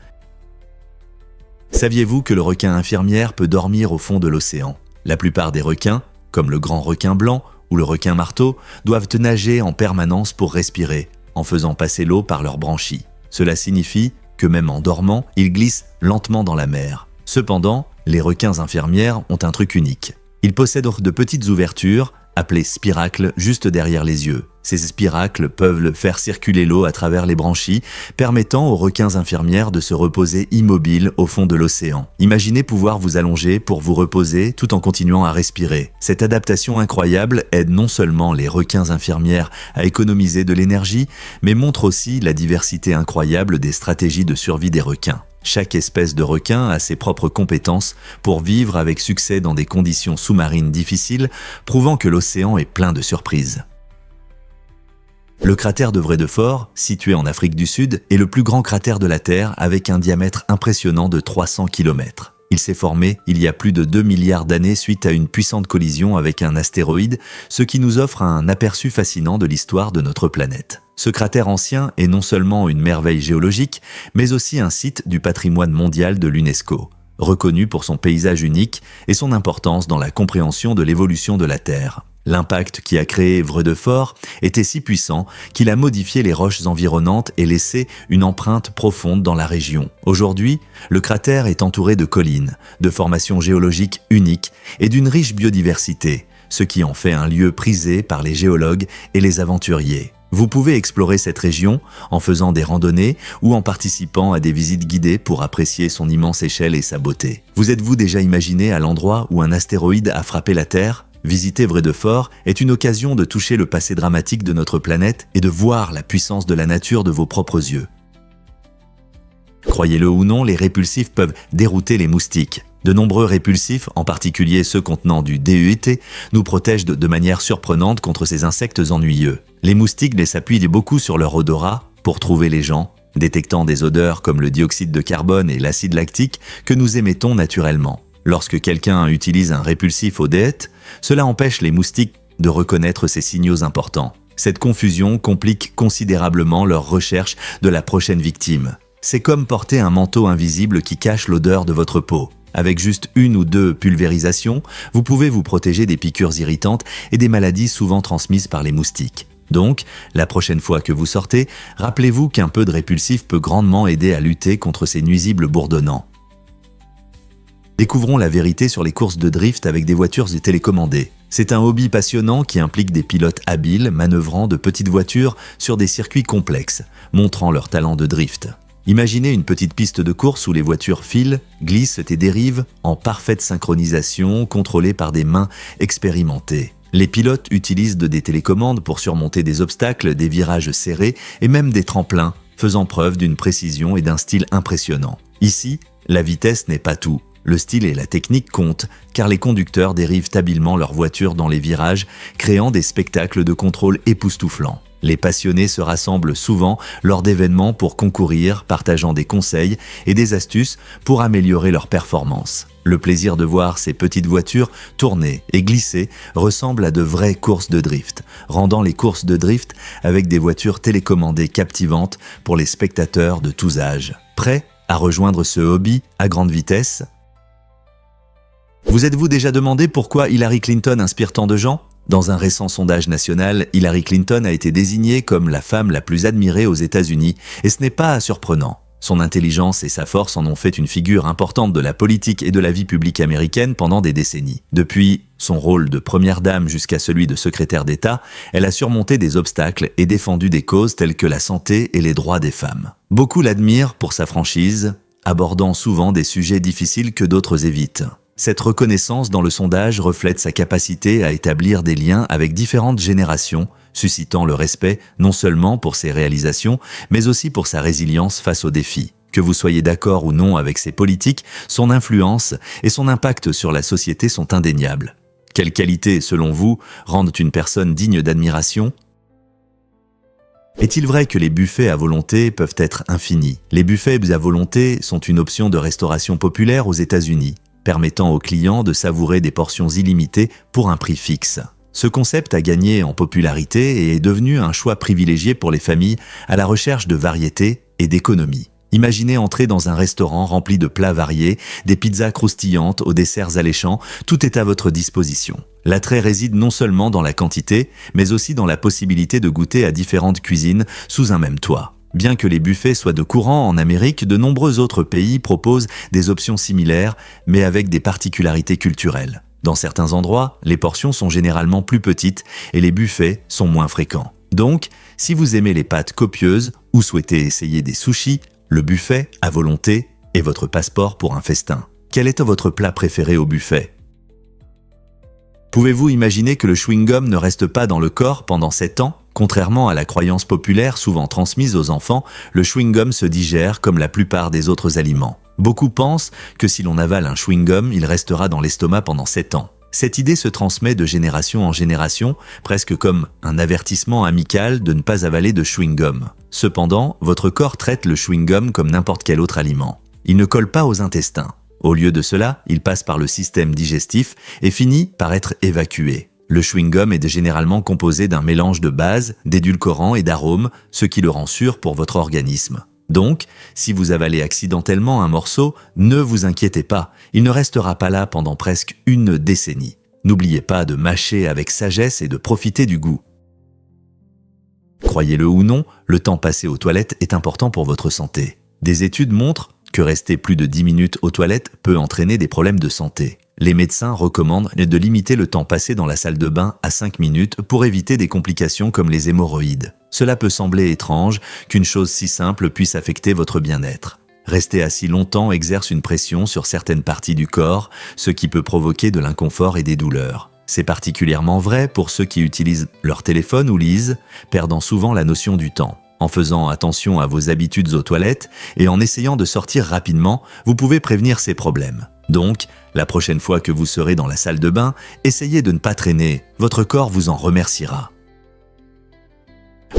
Saviez-vous que le requin infirmière peut dormir au fond de l'océan? La plupart des requins, comme le grand requin blanc ou le requin marteau, doivent nager en permanence pour respirer, en faisant passer l'eau par leurs branchies. Cela signifie que même en dormant, ils glissent lentement dans la mer. Cependant, les requins infirmières ont un truc unique. Ils possèdent de petites ouvertures, appelées spiracles, juste derrière les yeux. Ces spiracles peuvent faire circuler l'eau à travers les branchies, permettant aux requins infirmières de se reposer immobiles au fond de l'océan. Imaginez pouvoir vous allonger pour vous reposer tout en continuant à respirer. Cette adaptation incroyable aide non seulement les requins infirmières à économiser de l'énergie, mais montre aussi la diversité incroyable des stratégies de survie des requins. Chaque espèce de requin a ses propres compétences pour vivre avec succès dans des conditions sous-marines difficiles, prouvant que l'océan est plein de surprises. Le cratère de Vredefort, situé en Afrique du Sud, est le plus grand cratère de la Terre avec un diamètre impressionnant de 300 km. Il s'est formé il y a plus de 2 milliards d'années suite à une puissante collision avec un astéroïde, ce qui nous offre un aperçu fascinant de l'histoire de notre planète. Ce cratère ancien est non seulement une merveille géologique, mais aussi un site du patrimoine mondial de l'UNESCO, reconnu pour son paysage unique et son importance dans la compréhension de l'évolution de la Terre. L'impact qui a créé Vredefort était si puissant qu'il a modifié les roches environnantes et laissé une empreinte profonde dans la région. Aujourd'hui, le cratère est entouré de collines, de formations géologiques uniques et d'une riche biodiversité, ce qui en fait un lieu prisé par les géologues et les aventuriers. Vous pouvez explorer cette région en faisant des randonnées ou en participant à des visites guidées pour apprécier son immense échelle et sa beauté. Vous êtes-vous déjà imaginé à l'endroit où un astéroïde a frappé la Terre ? Visiter Vredefort est une occasion de toucher le passé dramatique de notre planète et de voir la puissance de la nature de vos propres yeux. Croyez-le ou non, les répulsifs peuvent dérouter les moustiques. De nombreux répulsifs, en particulier ceux contenant du DEET, nous protègent de manière surprenante contre ces insectes ennuyeux. Les moustiques s'appuient beaucoup sur leur odorat pour trouver les gens, détectant des odeurs comme le dioxyde de carbone et l'acide lactique que nous émettons naturellement. Lorsque quelqu'un utilise un répulsif au DEET, cela empêche les moustiques de reconnaître ces signaux importants. Cette confusion complique considérablement leur recherche de la prochaine victime. C'est comme porter un manteau invisible qui cache l'odeur de votre peau. Avec juste 1 ou 2 pulvérisations, vous pouvez vous protéger des piqûres irritantes et des maladies souvent transmises par les moustiques. Donc, la prochaine fois que vous sortez, rappelez-vous qu'un peu de répulsif peut grandement aider à lutter contre ces nuisibles bourdonnants. Découvrons la vérité sur les courses de drift avec des voitures télécommandées. C'est un hobby passionnant qui implique des pilotes habiles manœuvrant de petites voitures sur des circuits complexes, montrant leur talent de drift. Imaginez une petite piste de course où les voitures filent, glissent et dérivent en parfaite synchronisation, contrôlées par des mains expérimentées. Les pilotes utilisent des télécommandes pour surmonter des obstacles, des virages serrés et même des tremplins, faisant preuve d'une précision et d'un style impressionnant. Ici, la vitesse n'est pas tout. Le style et la technique comptent, car les conducteurs dérivent habilement leur voiture dans les virages, créant des spectacles de contrôle époustouflants. Les passionnés se rassemblent souvent lors d'événements pour concourir, partageant des conseils et des astuces pour améliorer leur performance. Le plaisir de voir ces petites voitures tourner et glisser ressemble à de vraies courses de drift, rendant les courses de drift avec des voitures télécommandées captivantes pour les spectateurs de tous âges. Prêts à rejoindre ce hobby à grande vitesse ? Vous êtes-vous déjà demandé pourquoi Hillary Clinton inspire tant de gens ? Dans un récent sondage national, Hillary Clinton a été désignée comme la femme la plus admirée aux États-Unis, et ce n'est pas surprenant. Son intelligence et sa force en ont fait une figure importante de la politique et de la vie publique américaine pendant des décennies. Depuis son rôle de première dame jusqu'à celui de secrétaire d'État, elle a surmonté des obstacles et défendu des causes telles que la santé et les droits des femmes. Beaucoup l'admirent pour sa franchise, abordant souvent des sujets difficiles que d'autres évitent. Cette reconnaissance dans le sondage reflète sa capacité à établir des liens avec différentes générations, suscitant le respect non seulement pour ses réalisations, mais aussi pour sa résilience face aux défis. Que vous soyez d'accord ou non avec ses politiques, son influence et son impact sur la société sont indéniables. Quelles qualités, selon vous, rendent une personne digne d'admiration ? Est-il vrai que les buffets à volonté peuvent être infinis ? Les buffets à volonté sont une option de restauration populaire aux États-Unis, permettant aux clients de savourer des portions illimitées pour un prix fixe. Ce concept a gagné en popularité et est devenu un choix privilégié pour les familles à la recherche de variété et d'économie. Imaginez entrer dans un restaurant rempli de plats variés, des pizzas croustillantes aux desserts alléchants, tout est à votre disposition. L'attrait réside non seulement dans la quantité, mais aussi dans la possibilité de goûter à différentes cuisines sous un même toit. Bien que les buffets soient de courant en Amérique, de nombreux autres pays proposent des options similaires, mais avec des particularités culturelles. Dans certains endroits, les portions sont généralement plus petites et les buffets sont moins fréquents. Donc, si vous aimez les pâtes copieuses ou souhaitez essayer des sushis, le buffet à volonté est votre passeport pour un festin. Quel est votre plat préféré au buffet ? Pouvez-vous imaginer que le chewing-gum ne reste pas dans le corps pendant 7 ans ? Contrairement à la croyance populaire souvent transmise aux enfants, le chewing-gum se digère comme la plupart des autres aliments. Beaucoup pensent que si l'on avale un chewing-gum, il restera dans l'estomac pendant 7 ans. Cette idée se transmet de génération en génération, presque comme un avertissement amical de ne pas avaler de chewing-gum. Cependant, votre corps traite le chewing-gum comme n'importe quel autre aliment. Il ne colle pas aux intestins. Au lieu de cela, il passe par le système digestif et finit par être évacué. Le chewing-gum est généralement composé d'un mélange de bases, d'édulcorants et d'arômes, ce qui le rend sûr pour votre organisme. Donc, si vous avalez accidentellement un morceau, ne vous inquiétez pas, il ne restera pas là pendant presque une décennie. N'oubliez pas de mâcher avec sagesse et de profiter du goût. Croyez-le ou non, le temps passé aux toilettes est important pour votre santé. Des études montrent que rester plus de 10 minutes aux toilettes peut entraîner des problèmes de santé. Les médecins recommandent de limiter le temps passé dans la salle de bain à 5 minutes pour éviter des complications comme les hémorroïdes. Cela peut sembler étrange qu'une chose si simple puisse affecter votre bien-être. Rester assis longtemps exerce une pression sur certaines parties du corps, ce qui peut provoquer de l'inconfort et des douleurs. C'est particulièrement vrai pour ceux qui utilisent leur téléphone ou lisent, perdant souvent la notion du temps. En faisant attention à vos habitudes aux toilettes et en essayant de sortir rapidement, vous pouvez prévenir ces problèmes. Donc, la prochaine fois que vous serez dans la salle de bain, essayez de ne pas traîner, votre corps vous en remerciera.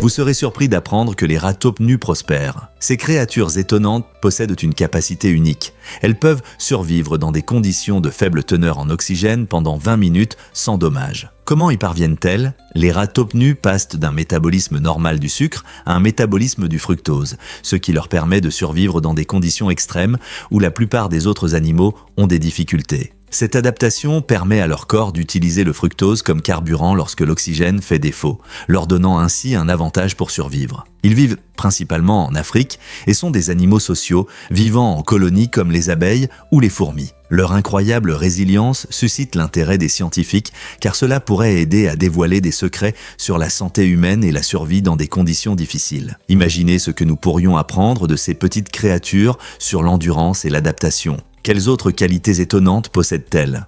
Vous serez surpris d'apprendre que les rats taupes nus prospèrent. Ces créatures étonnantes possèdent une capacité unique. Elles peuvent survivre dans des conditions de faible teneur en oxygène pendant 20 minutes sans dommage. Comment y parviennent-elles? Les rats taupes nus passent d'un métabolisme normal du sucre à un métabolisme du fructose, ce qui leur permet de survivre dans des conditions extrêmes où la plupart des autres animaux ont des difficultés. Cette adaptation permet à leur corps d'utiliser le fructose comme carburant lorsque l'oxygène fait défaut, leur donnant ainsi un avantage pour survivre. Ils vivent principalement en Afrique et sont des animaux sociaux, vivant en colonies comme les abeilles ou les fourmis. Leur incroyable résilience suscite l'intérêt des scientifiques car cela pourrait aider à dévoiler des secrets sur la santé humaine et la survie dans des conditions difficiles. Imaginez ce que nous pourrions apprendre de ces petites créatures sur l'endurance et l'adaptation. Quelles autres qualités étonnantes possèdent-elles?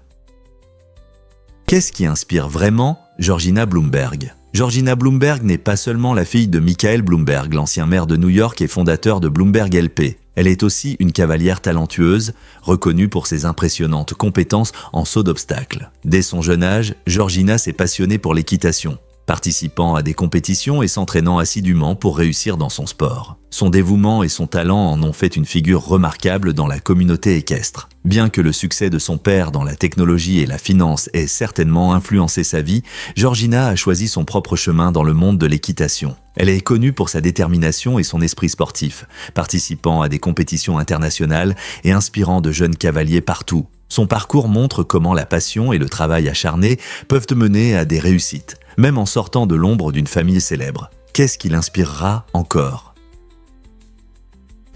Qu'est-ce qui inspire vraiment Georgina Bloomberg? Georgina Bloomberg n'est pas seulement la fille de Michael Bloomberg, l'ancien maire de New York et fondateur de Bloomberg LP. Elle est aussi une cavalière talentueuse, reconnue pour ses impressionnantes compétences en saut d'obstacles. Dès son jeune âge, Georgina s'est passionnée pour l'équitation, participant à des compétitions et s'entraînant assidûment pour réussir dans son sport. Son dévouement et son talent en ont fait une figure remarquable dans la communauté équestre. Bien que le succès de son père dans la technologie et la finance ait certainement influencé sa vie, Georgina a choisi son propre chemin dans le monde de l'équitation. Elle est connue pour sa détermination et son esprit sportif, participant à des compétitions internationales et inspirant de jeunes cavaliers partout. Son parcours montre comment la passion et le travail acharné peuvent mener à des réussites, même en sortant de l'ombre d'une famille célèbre. Qu'est-ce qui l'inspirera encore?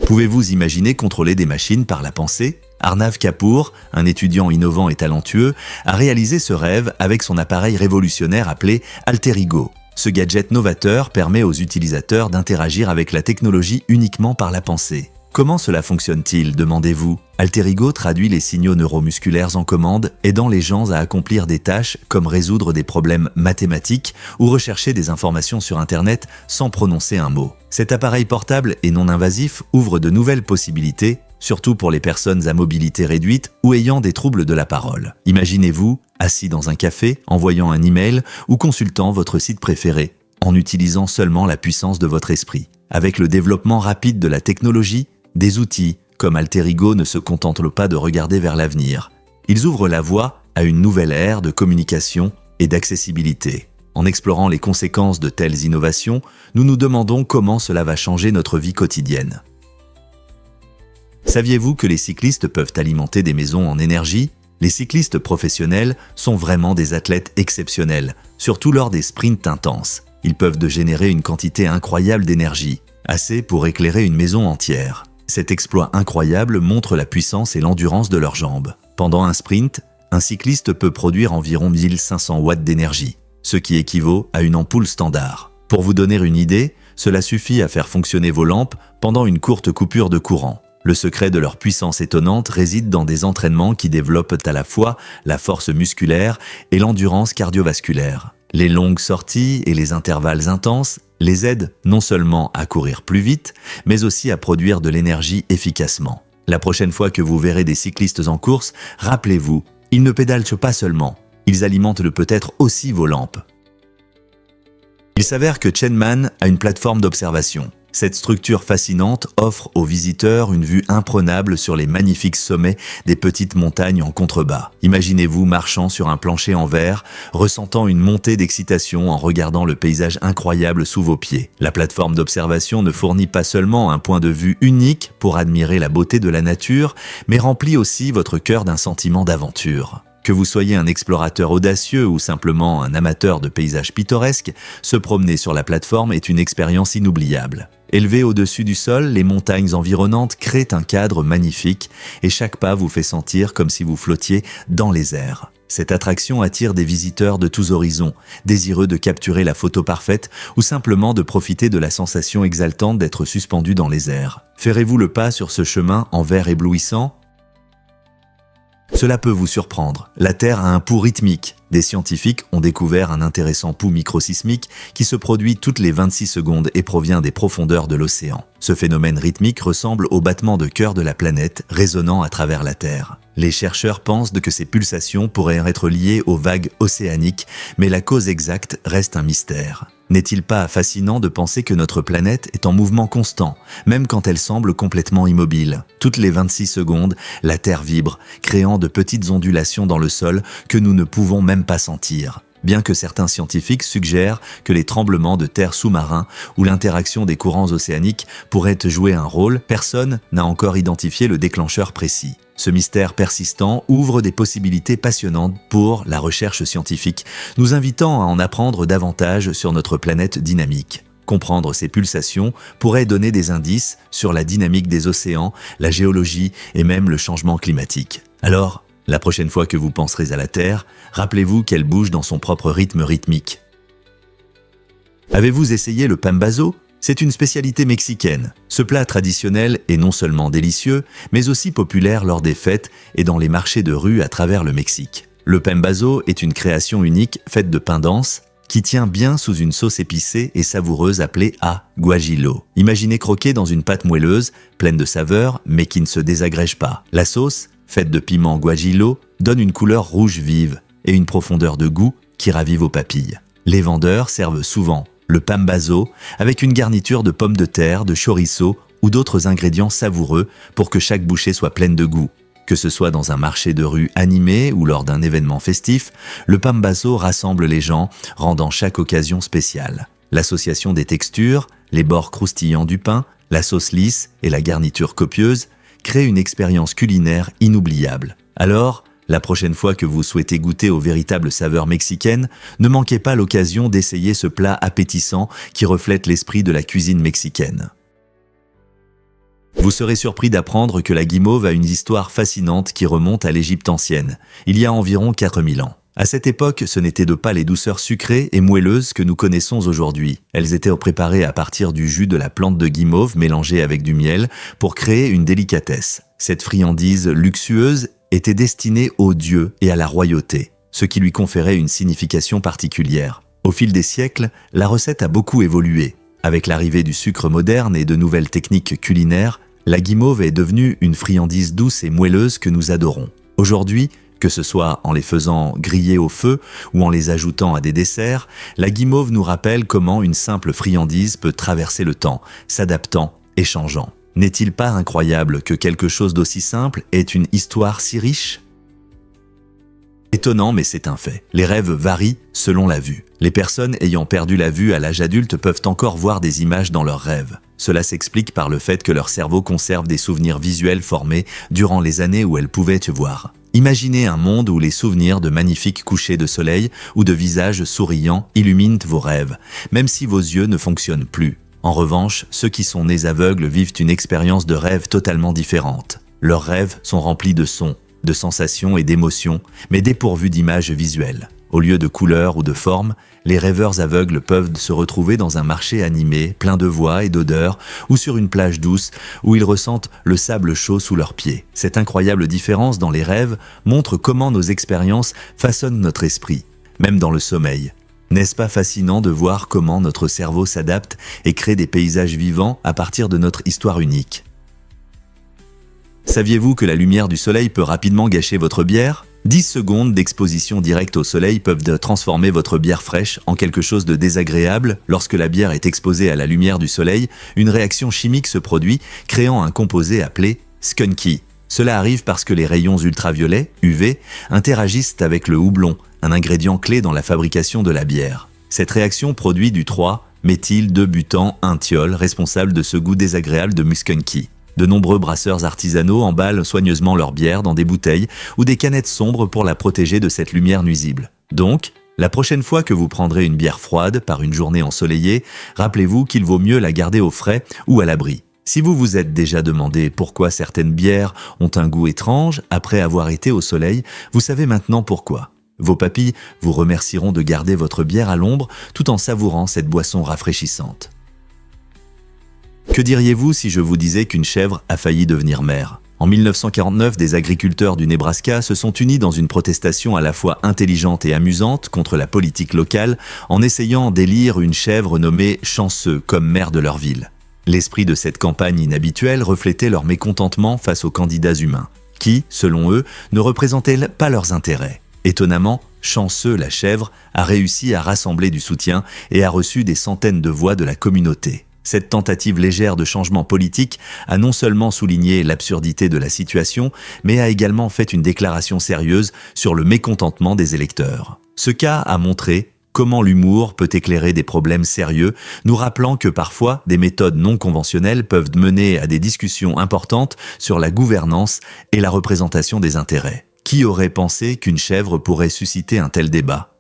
Pouvez-vous imaginer contrôler des machines par la pensée? Arnav Kapoor, un étudiant innovant et talentueux, a réalisé ce rêve avec son appareil révolutionnaire appelé Alter Ego. Ce gadget novateur permet aux utilisateurs d'interagir avec la technologie uniquement par la pensée. Comment cela fonctionne-t-il, demandez-vous? Alter Ego traduit les signaux neuromusculaires en commandes, aidant les gens à accomplir des tâches comme résoudre des problèmes mathématiques ou rechercher des informations sur Internet sans prononcer un mot. Cet appareil portable et non invasif ouvre de nouvelles possibilités, surtout pour les personnes à mobilité réduite ou ayant des troubles de la parole. Imaginez-vous, assis dans un café, envoyant un email ou consultant votre site préféré, en utilisant seulement la puissance de votre esprit. Avec le développement rapide de la technologie, des outils comme Alter Ego ne se contentent pas de regarder vers l'avenir. Ils ouvrent la voie à une nouvelle ère de communication et d'accessibilité. En explorant les conséquences de telles innovations, nous nous demandons comment cela va changer notre vie quotidienne. Saviez-vous que les cyclistes peuvent alimenter des maisons en énergie? Les cyclistes professionnels sont vraiment des athlètes exceptionnels, surtout lors des sprints intenses. Ils peuvent générer une quantité incroyable d'énergie, assez pour éclairer une maison entière. Cet exploit incroyable montre la puissance et l'endurance de leurs jambes. Pendant un sprint, un cycliste peut produire environ 1500 watts d'énergie, ce qui équivaut à une ampoule standard. Pour vous donner une idée, cela suffit à faire fonctionner vos lampes pendant une courte coupure de courant. Le secret de leur puissance étonnante réside dans des entraînements qui développent à la fois la force musculaire et l'endurance cardiovasculaire. Les longues sorties et les intervalles intenses les aident non seulement à courir plus vite, mais aussi à produire de l'énergie efficacement. La prochaine fois que vous verrez des cyclistes en course, rappelez-vous, ils ne pédalent pas seulement, ils alimentent peut-être aussi vos lampes. Il s'avère que Chenman a une plateforme d'observation. Cette structure fascinante offre aux visiteurs une vue imprenable sur les magnifiques sommets des petites montagnes en contrebas. Imaginez-vous marchant sur un plancher en verre, ressentant une montée d'excitation en regardant le paysage incroyable sous vos pieds. La plateforme d'observation ne fournit pas seulement un point de vue unique pour admirer la beauté de la nature, mais remplit aussi votre cœur d'un sentiment d'aventure. Que vous soyez un explorateur audacieux ou simplement un amateur de paysages pittoresques, se promener sur la plateforme est une expérience inoubliable. Élevées au-dessus du sol, les montagnes environnantes créent un cadre magnifique et chaque pas vous fait sentir comme si vous flottiez dans les airs. Cette attraction attire des visiteurs de tous horizons, désireux de capturer la photo parfaite ou simplement de profiter de la sensation exaltante d'être suspendu dans les airs. Ferez-vous le pas sur ce chemin en verre éblouissant ? Cela peut vous surprendre. La Terre a un pouls rythmique. Des scientifiques ont découvert un intéressant pouls microsismique qui se produit toutes les 26 secondes et provient des profondeurs de l'océan. Ce phénomène rythmique ressemble au battement de cœur de la planète résonnant à travers la Terre. Les chercheurs pensent que ces pulsations pourraient être liées aux vagues océaniques, mais la cause exacte reste un mystère. N'est-il pas fascinant de penser que notre planète est en mouvement constant, même quand elle semble complètement immobile? Toutes les 26 secondes, la Terre vibre, créant de petites ondulations dans le sol que nous ne pouvons même pas sentir. Bien que certains scientifiques suggèrent que les tremblements de terre sous-marins ou l'interaction des courants océaniques pourraient jouer un rôle, personne n'a encore identifié le déclencheur précis. Ce mystère persistant ouvre des possibilités passionnantes pour la recherche scientifique, nous invitant à en apprendre davantage sur notre planète dynamique. Comprendre ces pulsations pourrait donner des indices sur la dynamique des océans, la géologie et même le changement climatique. Alors, la prochaine fois que vous penserez à la Terre, rappelez-vous qu'elle bouge dans son propre rythme rythmique. Avez-vous essayé le pambazo? C'est une spécialité mexicaine. Ce plat traditionnel est non seulement délicieux, mais aussi populaire lors des fêtes et dans les marchés de rue à travers le Mexique. Le pambazo est une création unique faite de pain dense qui tient bien sous une sauce épicée et savoureuse appelée aguajillo. Imaginez croquer dans une pâte moelleuse, pleine de saveurs, mais qui ne se désagrège pas. La sauce, faite de piment guajillo, donne une couleur rouge vive et une profondeur de goût qui ravive aux papilles. Les vendeurs servent souvent le pambazo avec une garniture de pommes de terre, de chorizo ou d'autres ingrédients savoureux pour que chaque bouchée soit pleine de goût. Que ce soit dans un marché de rue animé ou lors d'un événement festif, le pambazo rassemble les gens, rendant chaque occasion spéciale. L'association des textures, les bords croustillants du pain, la sauce lisse et la garniture copieuse crée une expérience culinaire inoubliable. Alors, la prochaine fois que vous souhaitez goûter aux véritables saveurs mexicaines, ne manquez pas l'occasion d'essayer ce plat appétissant qui reflète l'esprit de la cuisine mexicaine. Vous serez surpris d'apprendre que la guimauve a une histoire fascinante qui remonte à l'Égypte ancienne, il y a environ 4000 ans. À cette époque, ce n'étaient pas les douceurs sucrées et moelleuses que nous connaissons aujourd'hui. Elles étaient préparées à partir du jus de la plante de guimauve mélangée avec du miel pour créer une délicatesse. Cette friandise luxueuse était destinée aux dieux et à la royauté, ce qui lui conférait une signification particulière. Au fil des siècles, la recette a beaucoup évolué. Avec l'arrivée du sucre moderne et de nouvelles techniques culinaires, la guimauve est devenue une friandise douce et moelleuse que nous adorons. Aujourd'hui, que ce soit en les faisant griller au feu ou en les ajoutant à des desserts, la guimauve nous rappelle comment une simple friandise peut traverser le temps, s'adaptant et changeant. N'est-il pas incroyable que quelque chose d'aussi simple ait une histoire si riche ? Étonnant, mais c'est un fait. Les rêves varient selon la vue. Les personnes ayant perdu la vue à l'âge adulte peuvent encore voir des images dans leurs rêves. Cela s'explique par le fait que leur cerveau conserve des souvenirs visuels formés durant les années où elles pouvaient voir. Imaginez un monde où les souvenirs de magnifiques couchers de soleil ou de visages souriants illuminent vos rêves, même si vos yeux ne fonctionnent plus. En revanche, ceux qui sont nés aveugles vivent une expérience de rêve totalement différente. Leurs rêves sont remplis de sons, de sensations et d'émotions, mais dépourvus d'images visuelles. Au lieu de couleurs ou de formes, les rêveurs aveugles peuvent se retrouver dans un marché animé, plein de voix et d'odeurs, ou sur une plage douce où ils ressentent le sable chaud sous leurs pieds. Cette incroyable différence dans les rêves montre comment nos expériences façonnent notre esprit, même dans le sommeil. N'est-ce pas fascinant de voir comment notre cerveau s'adapte et crée des paysages vivants à partir de notre histoire unique ? Saviez-vous que la lumière du soleil peut rapidement gâcher votre bière ? 10 secondes d'exposition directe au soleil peuvent transformer votre bière fraîche en quelque chose de désagréable. Lorsque la bière est exposée à la lumière du soleil, une réaction chimique se produit, créant un composé appelé skunky. Cela arrive parce que les rayons ultraviolets, UV, interagissent avec le houblon, un ingrédient clé dans la fabrication de la bière. Cette réaction produit du 3-méthyl-2-butan-1-thiol, responsable de ce goût désagréable de muskunky. De nombreux brasseurs artisanaux emballent soigneusement leur bière dans des bouteilles ou des canettes sombres pour la protéger de cette lumière nuisible. Donc, la prochaine fois que vous prendrez une bière froide par une journée ensoleillée, rappelez-vous qu'il vaut mieux la garder au frais ou à l'abri. Si vous vous êtes déjà demandé pourquoi certaines bières ont un goût étrange après avoir été au soleil, vous savez maintenant pourquoi. Vos papilles vous remercieront de garder votre bière à l'ombre tout en savourant cette boisson rafraîchissante. Que diriez-vous si je vous disais qu'une chèvre a failli devenir mère ? En 1949, des agriculteurs du Nebraska se sont unis dans une protestation à la fois intelligente et amusante contre la politique locale en essayant d'élire une chèvre nommée Chanceux comme maire de leur ville. L'esprit de cette campagne inhabituelle reflétait leur mécontentement face aux candidats humains, qui, selon eux, ne représentaient pas leurs intérêts. Étonnamment, Chanceux, la chèvre a réussi à rassembler du soutien et a reçu des centaines de voix de la communauté. Cette tentative légère de changement politique a non seulement souligné l'absurdité de la situation, mais a également fait une déclaration sérieuse sur le mécontentement des électeurs. Ce cas a montré comment l'humour peut éclairer des problèmes sérieux, nous rappelant que parfois des méthodes non conventionnelles peuvent mener à des discussions importantes sur la gouvernance et la représentation des intérêts. Qui aurait pensé qu'une chèvre pourrait susciter un tel débat?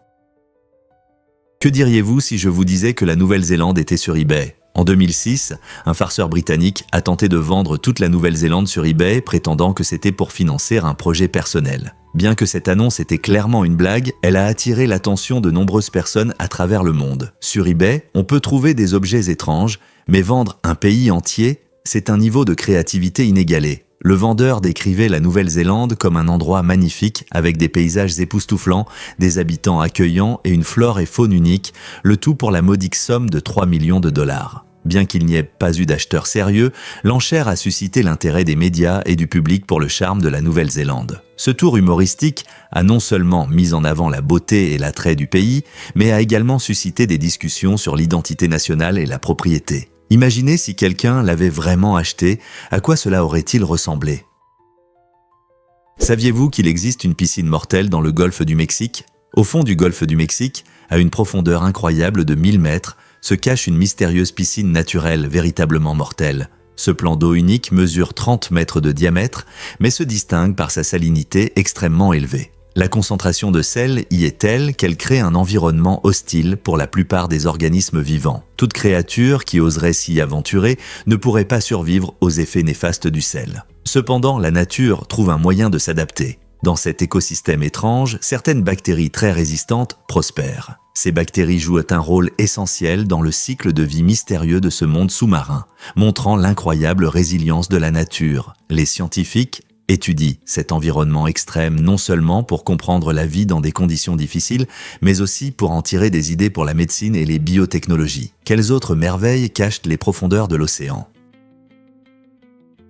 Que diriez-vous si je vous disais que la Nouvelle-Zélande était sur eBay? En 2006, un farceur britannique a tenté de vendre toute la Nouvelle-Zélande sur eBay, prétendant que c'était pour financer un projet personnel. Bien que cette annonce était clairement une blague, elle a attiré l'attention de nombreuses personnes à travers le monde. Sur eBay, on peut trouver des objets étranges, mais vendre un pays entier, c'est un niveau de créativité inégalé. Le vendeur décrivait la Nouvelle-Zélande comme un endroit magnifique avec des paysages époustouflants, des habitants accueillants et une flore et faune unique, le tout pour la modique somme de 3 millions de dollars. Bien qu'il n'y ait pas eu d'acheteurs sérieux, l'enchère a suscité l'intérêt des médias et du public pour le charme de la Nouvelle-Zélande. Ce tour humoristique a non seulement mis en avant la beauté et l'attrait du pays, mais a également suscité des discussions sur l'identité nationale et la propriété. Imaginez si quelqu'un l'avait vraiment acheté, à quoi cela aurait-il ressemblé? Saviez-vous qu'il existe une piscine mortelle dans le golfe du Mexique? Au fond du golfe du Mexique, à une profondeur incroyable de 1000 mètres, se cache une mystérieuse piscine naturelle véritablement mortelle. Ce plan d'eau unique mesure 30 mètres de diamètre, mais se distingue par sa salinité extrêmement élevée. La concentration de sel y est telle qu'elle crée un environnement hostile pour la plupart des organismes vivants. Toute créature qui oserait s'y aventurer ne pourrait pas survivre aux effets néfastes du sel. Cependant, la nature trouve un moyen de s'adapter. Dans cet écosystème étrange, certaines bactéries très résistantes prospèrent. Ces bactéries jouent un rôle essentiel dans le cycle de vie mystérieux de ce monde sous-marin, montrant l'incroyable résilience de la nature. Les scientifiques étudie cet environnement extrême non seulement pour comprendre la vie dans des conditions difficiles, mais aussi pour en tirer des idées pour la médecine et les biotechnologies. Quelles autres merveilles cachent les profondeurs de l'océan?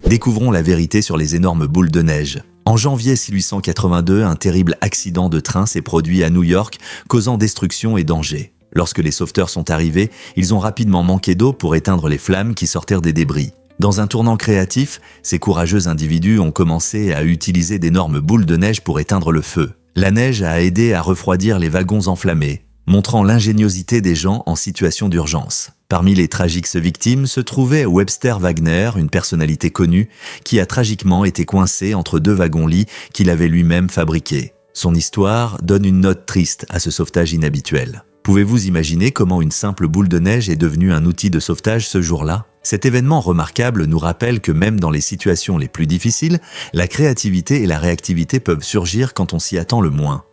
Découvrons la vérité sur les énormes boules de neige. En janvier 1882, un terrible accident de train s'est produit à New York, causant destruction et danger. Lorsque les sauveteurs sont arrivés, ils ont rapidement manqué d'eau pour éteindre les flammes qui sortirent des débris. Dans un tournant créatif, ces courageux individus ont commencé à utiliser d'énormes boules de neige pour éteindre le feu. La neige a aidé à refroidir les wagons enflammés, montrant l'ingéniosité des gens en situation d'urgence. Parmi les tragiques victimes se trouvait Webster Wagner, une personnalité connue, qui a tragiquement été coincé entre deux wagons-lits qu'il avait lui-même fabriqués. Son histoire donne une note triste à ce sauvetage inhabituel. Pouvez-vous imaginer comment une simple boule de neige est devenue un outil de sauvetage ce jour-là? Cet événement remarquable nous rappelle que même dans les situations les plus difficiles, la créativité et la réactivité peuvent surgir quand on s'y attend le moins.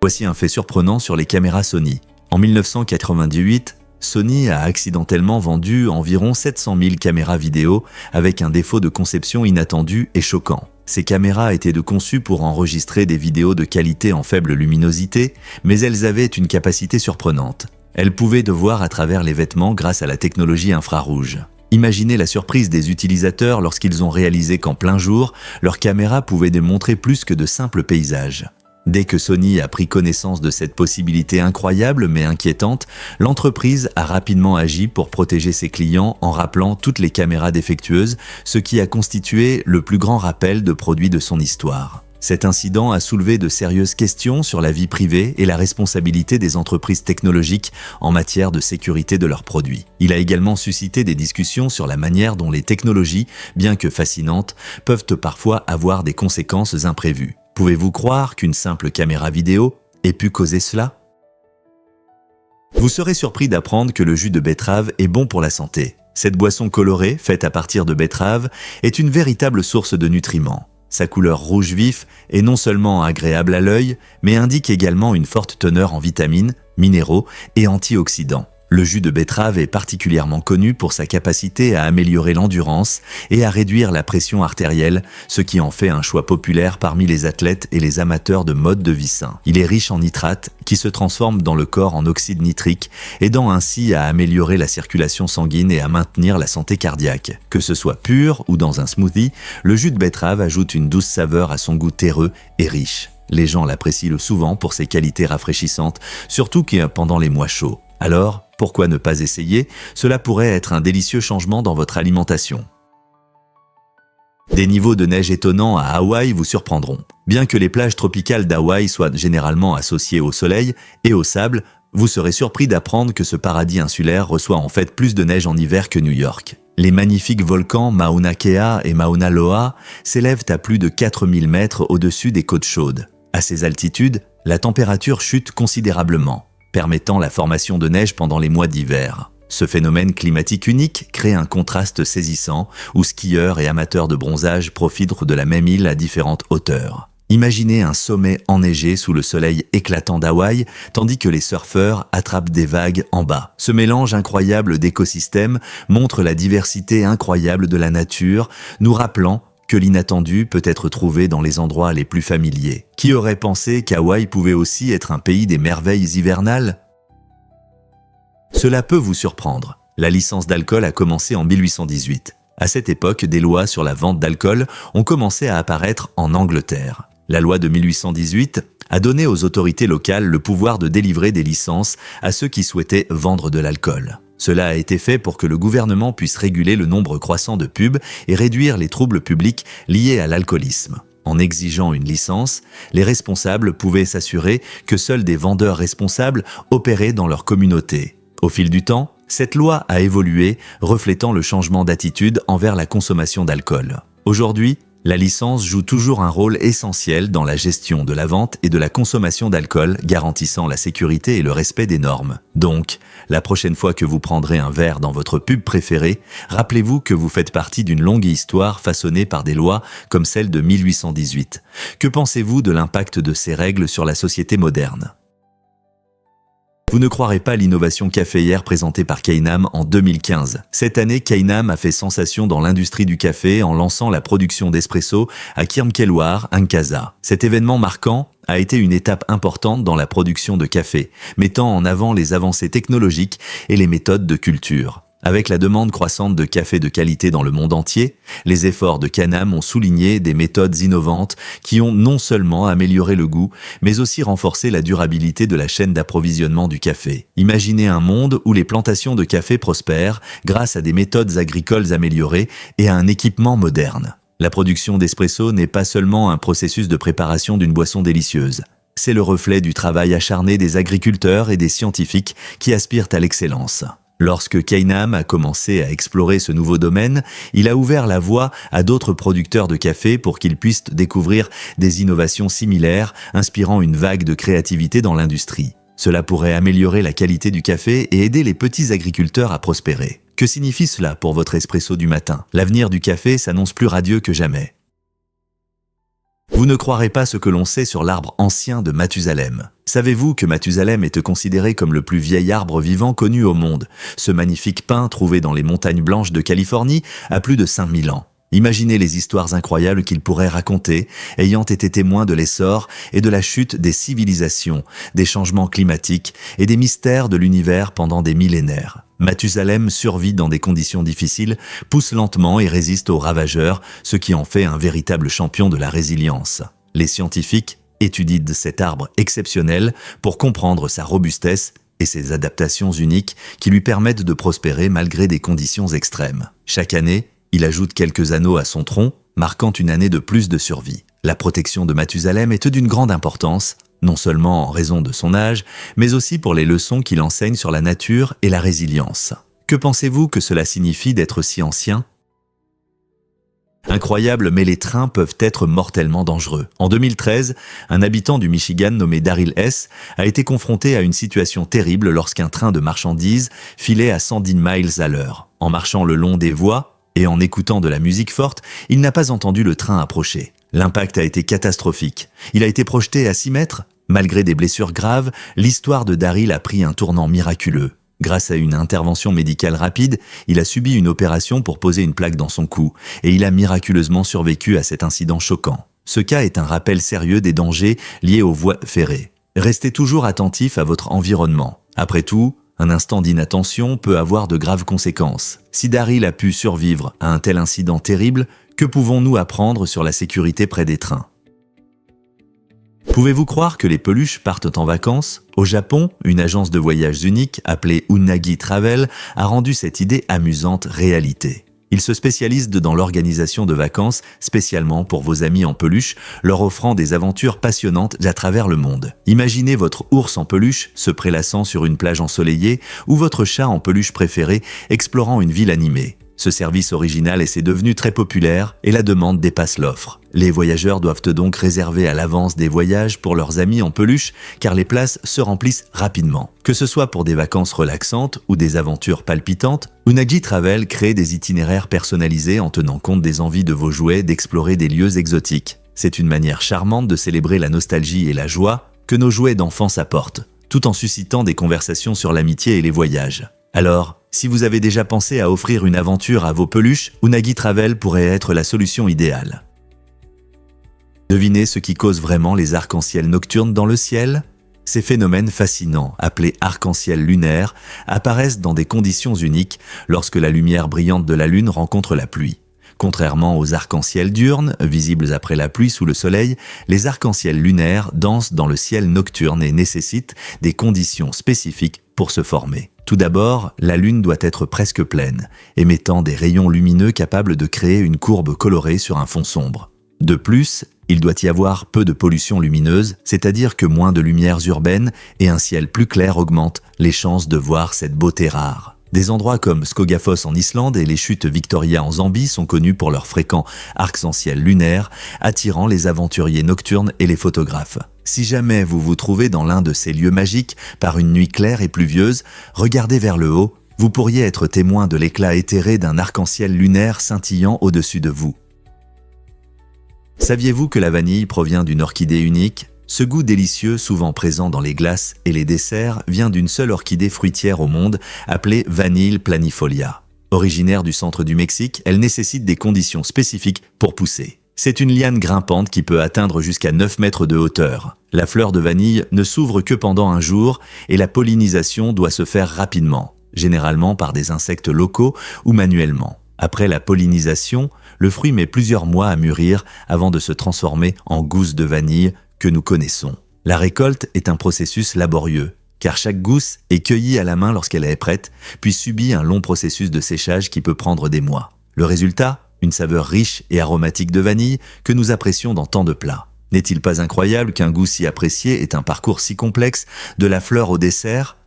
Voici un fait surprenant sur les caméras Sony. En 1998, Sony a accidentellement vendu environ 700 000 caméras vidéo avec un défaut de conception inattendu et choquant. Ces caméras étaient conçues pour enregistrer des vidéos de qualité en faible luminosité, mais elles avaient une capacité surprenante. Elles pouvaient voir à travers les vêtements grâce à la technologie infrarouge. Imaginez la surprise des utilisateurs lorsqu'ils ont réalisé qu'en plein jour, leurs caméras pouvaient démontrer plus que de simples paysages. Dès que Sony a pris connaissance de cette possibilité incroyable mais inquiétante, l'entreprise a rapidement agi pour protéger ses clients en rappelant toutes les caméras défectueuses, ce qui a constitué le plus grand rappel de produits de son histoire. Cet incident a soulevé de sérieuses questions sur la vie privée et la responsabilité des entreprises technologiques en matière de sécurité de leurs produits. Il a également suscité des discussions sur la manière dont les technologies, bien que fascinantes, peuvent parfois avoir des conséquences imprévues. Pouvez-vous croire qu'une simple caméra vidéo ait pu causer cela? Vous serez surpris d'apprendre que le jus de betterave est bon pour la santé. Cette boisson colorée, faite à partir de betterave, est une véritable source de nutriments. Sa couleur rouge vif est non seulement agréable à l'œil, mais indique également une forte teneur en vitamines, minéraux et antioxydants. Le jus de betterave est particulièrement connu pour sa capacité à améliorer l'endurance et à réduire la pression artérielle, ce qui en fait un choix populaire parmi les athlètes et les amateurs de mode de vie sain. Il est riche en nitrates qui se transforment dans le corps en oxyde nitrique, aidant ainsi à améliorer la circulation sanguine et à maintenir la santé cardiaque. Que ce soit pur ou dans un smoothie, le jus de betterave ajoute une douce saveur à son goût terreux et riche. Les gens l'apprécient souvent pour ses qualités rafraîchissantes, surtout pendant les mois chauds. Alors, pourquoi ne pas essayer? Cela pourrait être un délicieux changement dans votre alimentation. Des niveaux de neige étonnants à Hawaï vous surprendront. Bien que les plages tropicales d'Hawaï soient généralement associées au soleil et au sable, vous serez surpris d'apprendre que ce paradis insulaire reçoit en fait plus de neige en hiver que New York. Les magnifiques volcans Mauna Kea et Mauna Loa s'élèvent à plus de 4000 mètres au-dessus des côtes chaudes. À ces altitudes, la température chute considérablement, permettant la formation de neige pendant les mois d'hiver. Ce phénomène climatique unique crée un contraste saisissant où skieurs et amateurs de bronzage profitent de la même île à différentes hauteurs. Imaginez un sommet enneigé sous le soleil éclatant d'Hawaï, tandis que les surfeurs attrapent des vagues en bas. Ce mélange incroyable d'écosystèmes montre la diversité incroyable de la nature, nous rappelant que l'inattendu peut être trouvé dans les endroits les plus familiers. Qui aurait pensé qu'Hawaï pouvait aussi être un pays des merveilles hivernales? Cela peut vous surprendre. La licence d'alcool a commencé en 1818. À cette époque, des lois sur la vente d'alcool ont commencé à apparaître en Angleterre. La loi de 1818 a donné aux autorités locales le pouvoir de délivrer des licences à ceux qui souhaitaient vendre de l'alcool. Cela a été fait pour que le gouvernement puisse réguler le nombre croissant de pubs et réduire les troubles publics liés à l'alcoolisme. En exigeant une licence, les responsables pouvaient s'assurer que seuls des vendeurs responsables opéraient dans leur communauté. Au fil du temps, cette loi a évolué, reflétant le changement d'attitude envers la consommation d'alcool. Aujourd'hui, la licence joue toujours un rôle essentiel dans la gestion de la vente et de la consommation d'alcool, garantissant la sécurité et le respect des normes. Donc, la prochaine fois que vous prendrez un verre dans votre pub préférée, rappelez-vous que vous faites partie d'une longue histoire façonnée par des lois comme celle de 1818. Que pensez-vous de l'impact de ces règles sur la société moderne ? Vous ne croirez pas l'innovation caféière présentée par Keinam en 2015. Cette année, Keinam a fait sensation dans l'industrie du café en lançant la production d'espresso à Kirmkelwar, Ankasa. Cet événement marquant a été une étape importante dans la production de café, mettant en avant les avancées technologiques et les méthodes de culture. Avec la demande croissante de café de qualité dans le monde entier, les efforts de Keinam ont souligné des méthodes innovantes qui ont non seulement amélioré le goût, mais aussi renforcé la durabilité de la chaîne d'approvisionnement du café. Imaginez un monde où les plantations de café prospèrent grâce à des méthodes agricoles améliorées et à un équipement moderne. La production d'espresso n'est pas seulement un processus de préparation d'une boisson délicieuse. C'est le reflet du travail acharné des agriculteurs et des scientifiques qui aspirent à l'excellence. Lorsque Keinam a commencé à explorer ce nouveau domaine, il a ouvert la voie à d'autres producteurs de café pour qu'ils puissent découvrir des innovations similaires, inspirant une vague de créativité dans l'industrie. Cela pourrait améliorer la qualité du café et aider les petits agriculteurs à prospérer. Que signifie cela pour votre espresso du matin? L'avenir du café s'annonce plus radieux que jamais. Vous ne croirez pas ce que l'on sait sur l'arbre ancien de Mathusalem. Savez-vous que Mathusalem est considéré comme le plus vieil arbre vivant connu au monde? Ce magnifique pin trouvé dans les montagnes blanches de Californie a plus de 5000 ans. Imaginez les histoires incroyables qu'il pourrait raconter, ayant été témoin de l'essor et de la chute des civilisations, des changements climatiques et des mystères de l'univers pendant des millénaires. Mathusalem survit dans des conditions difficiles, pousse lentement et résiste aux ravageurs, ce qui en fait un véritable champion de la résilience. Les scientifiques étudient cet arbre exceptionnel pour comprendre sa robustesse et ses adaptations uniques qui lui permettent de prospérer malgré des conditions extrêmes. Chaque année, il ajoute quelques anneaux à son tronc, marquant une année de plus de survie. La protection de Mathusalem est d'une grande importance, non seulement en raison de son âge, mais aussi pour les leçons qu'il enseigne sur la nature et la résilience. Que pensez-vous que cela signifie d'être si ancien? Incroyable, mais les trains peuvent être mortellement dangereux. En 2013, un habitant du Michigan nommé Daryl S. a été confronté à une situation terrible lorsqu'un train de marchandises filait à 110 miles à l'heure. En marchant le long des voies et en écoutant de la musique forte, il n'a pas entendu le train approcher. L'impact a été catastrophique. Il a été projeté à 6 mètres. Malgré des blessures graves, l'histoire de Daryl a pris un tournant miraculeux. Grâce à une intervention médicale rapide, il a subi une opération pour poser une plaque dans son cou et il a miraculeusement survécu à cet incident choquant. Ce cas est un rappel sérieux des dangers liés aux voies ferrées. Restez toujours attentif à votre environnement. Après tout, un instant d'inattention peut avoir de graves conséquences. Si Daryl a pu survivre à un tel incident terrible, que pouvons-nous apprendre sur la sécurité près des trains? Pouvez-vous croire que les peluches partent en vacances? Au Japon, une agence de voyages unique appelée Unagi Travel a rendu cette idée amusante réalité. Ils se spécialisent dans l'organisation de vacances spécialement pour vos amis en peluche, leur offrant des aventures passionnantes à travers le monde. Imaginez votre ours en peluche se prélassant sur une plage ensoleillée ou votre chat en peluche préféré explorant une ville animée. Ce service original est devenu très populaire et la demande dépasse l'offre. Les voyageurs doivent donc réserver à l'avance des voyages pour leurs amis en peluche car les places se remplissent rapidement. Que ce soit pour des vacances relaxantes ou des aventures palpitantes, Unagi Travel crée des itinéraires personnalisés en tenant compte des envies de vos jouets d'explorer des lieux exotiques. C'est une manière charmante de célébrer la nostalgie et la joie que nos jouets d'enfance apportent, tout en suscitant des conversations sur l'amitié et les voyages. Alors, si vous avez déjà pensé à offrir une aventure à vos peluches, Unagi Travel pourrait être la solution idéale. Devinez ce qui cause vraiment les arcs-en-ciel nocturnes dans le ciel? Ces phénomènes fascinants, appelés arc-en-ciel lunaire, apparaissent dans des conditions uniques lorsque la lumière brillante de la Lune rencontre la pluie. Contrairement aux arcs-en-ciel diurnes, visibles après la pluie sous le soleil, les arcs-en-ciel lunaires dansent dans le ciel nocturne et nécessitent des conditions spécifiques pour se former. Tout d'abord, la Lune doit être presque pleine, émettant des rayons lumineux capables de créer une courbe colorée sur un fond sombre. De plus, il doit y avoir peu de pollution lumineuse, c'est-à-dire que moins de lumières urbaines et un ciel plus clair augmentent les chances de voir cette beauté rare. Des endroits comme Skogafoss en Islande et les chutes Victoria en Zambie sont connus pour leurs fréquents arcs-en-ciel lunaires, attirant les aventuriers nocturnes et les photographes. Si jamais vous vous trouvez dans l'un de ces lieux magiques par une nuit claire et pluvieuse, regardez vers le haut, vous pourriez être témoin de l'éclat éthéré d'un arc-en-ciel lunaire scintillant au-dessus de vous. Saviez-vous que la vanille provient d'une orchidée unique? Ce goût délicieux, souvent présent dans les glaces et les desserts, vient d'une seule orchidée fruitière au monde, appelée Vanille planifolia. Originaire du centre du Mexique, elle nécessite des conditions spécifiques pour pousser. C'est une liane grimpante qui peut atteindre jusqu'à 9 mètres de hauteur. La fleur de vanille ne s'ouvre que pendant un jour et la pollinisation doit se faire rapidement, généralement par des insectes locaux ou manuellement. Après la pollinisation, le fruit met plusieurs mois à mûrir avant de se transformer en gousse de vanille que nous connaissons. La récolte est un processus laborieux, car chaque gousse est cueillie à la main lorsqu'elle est prête, puis subit un long processus de séchage qui peut prendre des mois. Le résultat, une saveur riche et aromatique de vanille que nous apprécions dans tant de plats. N'est-il pas incroyable qu'un goût si apprécié ait un parcours si complexe, de la fleur au dessert?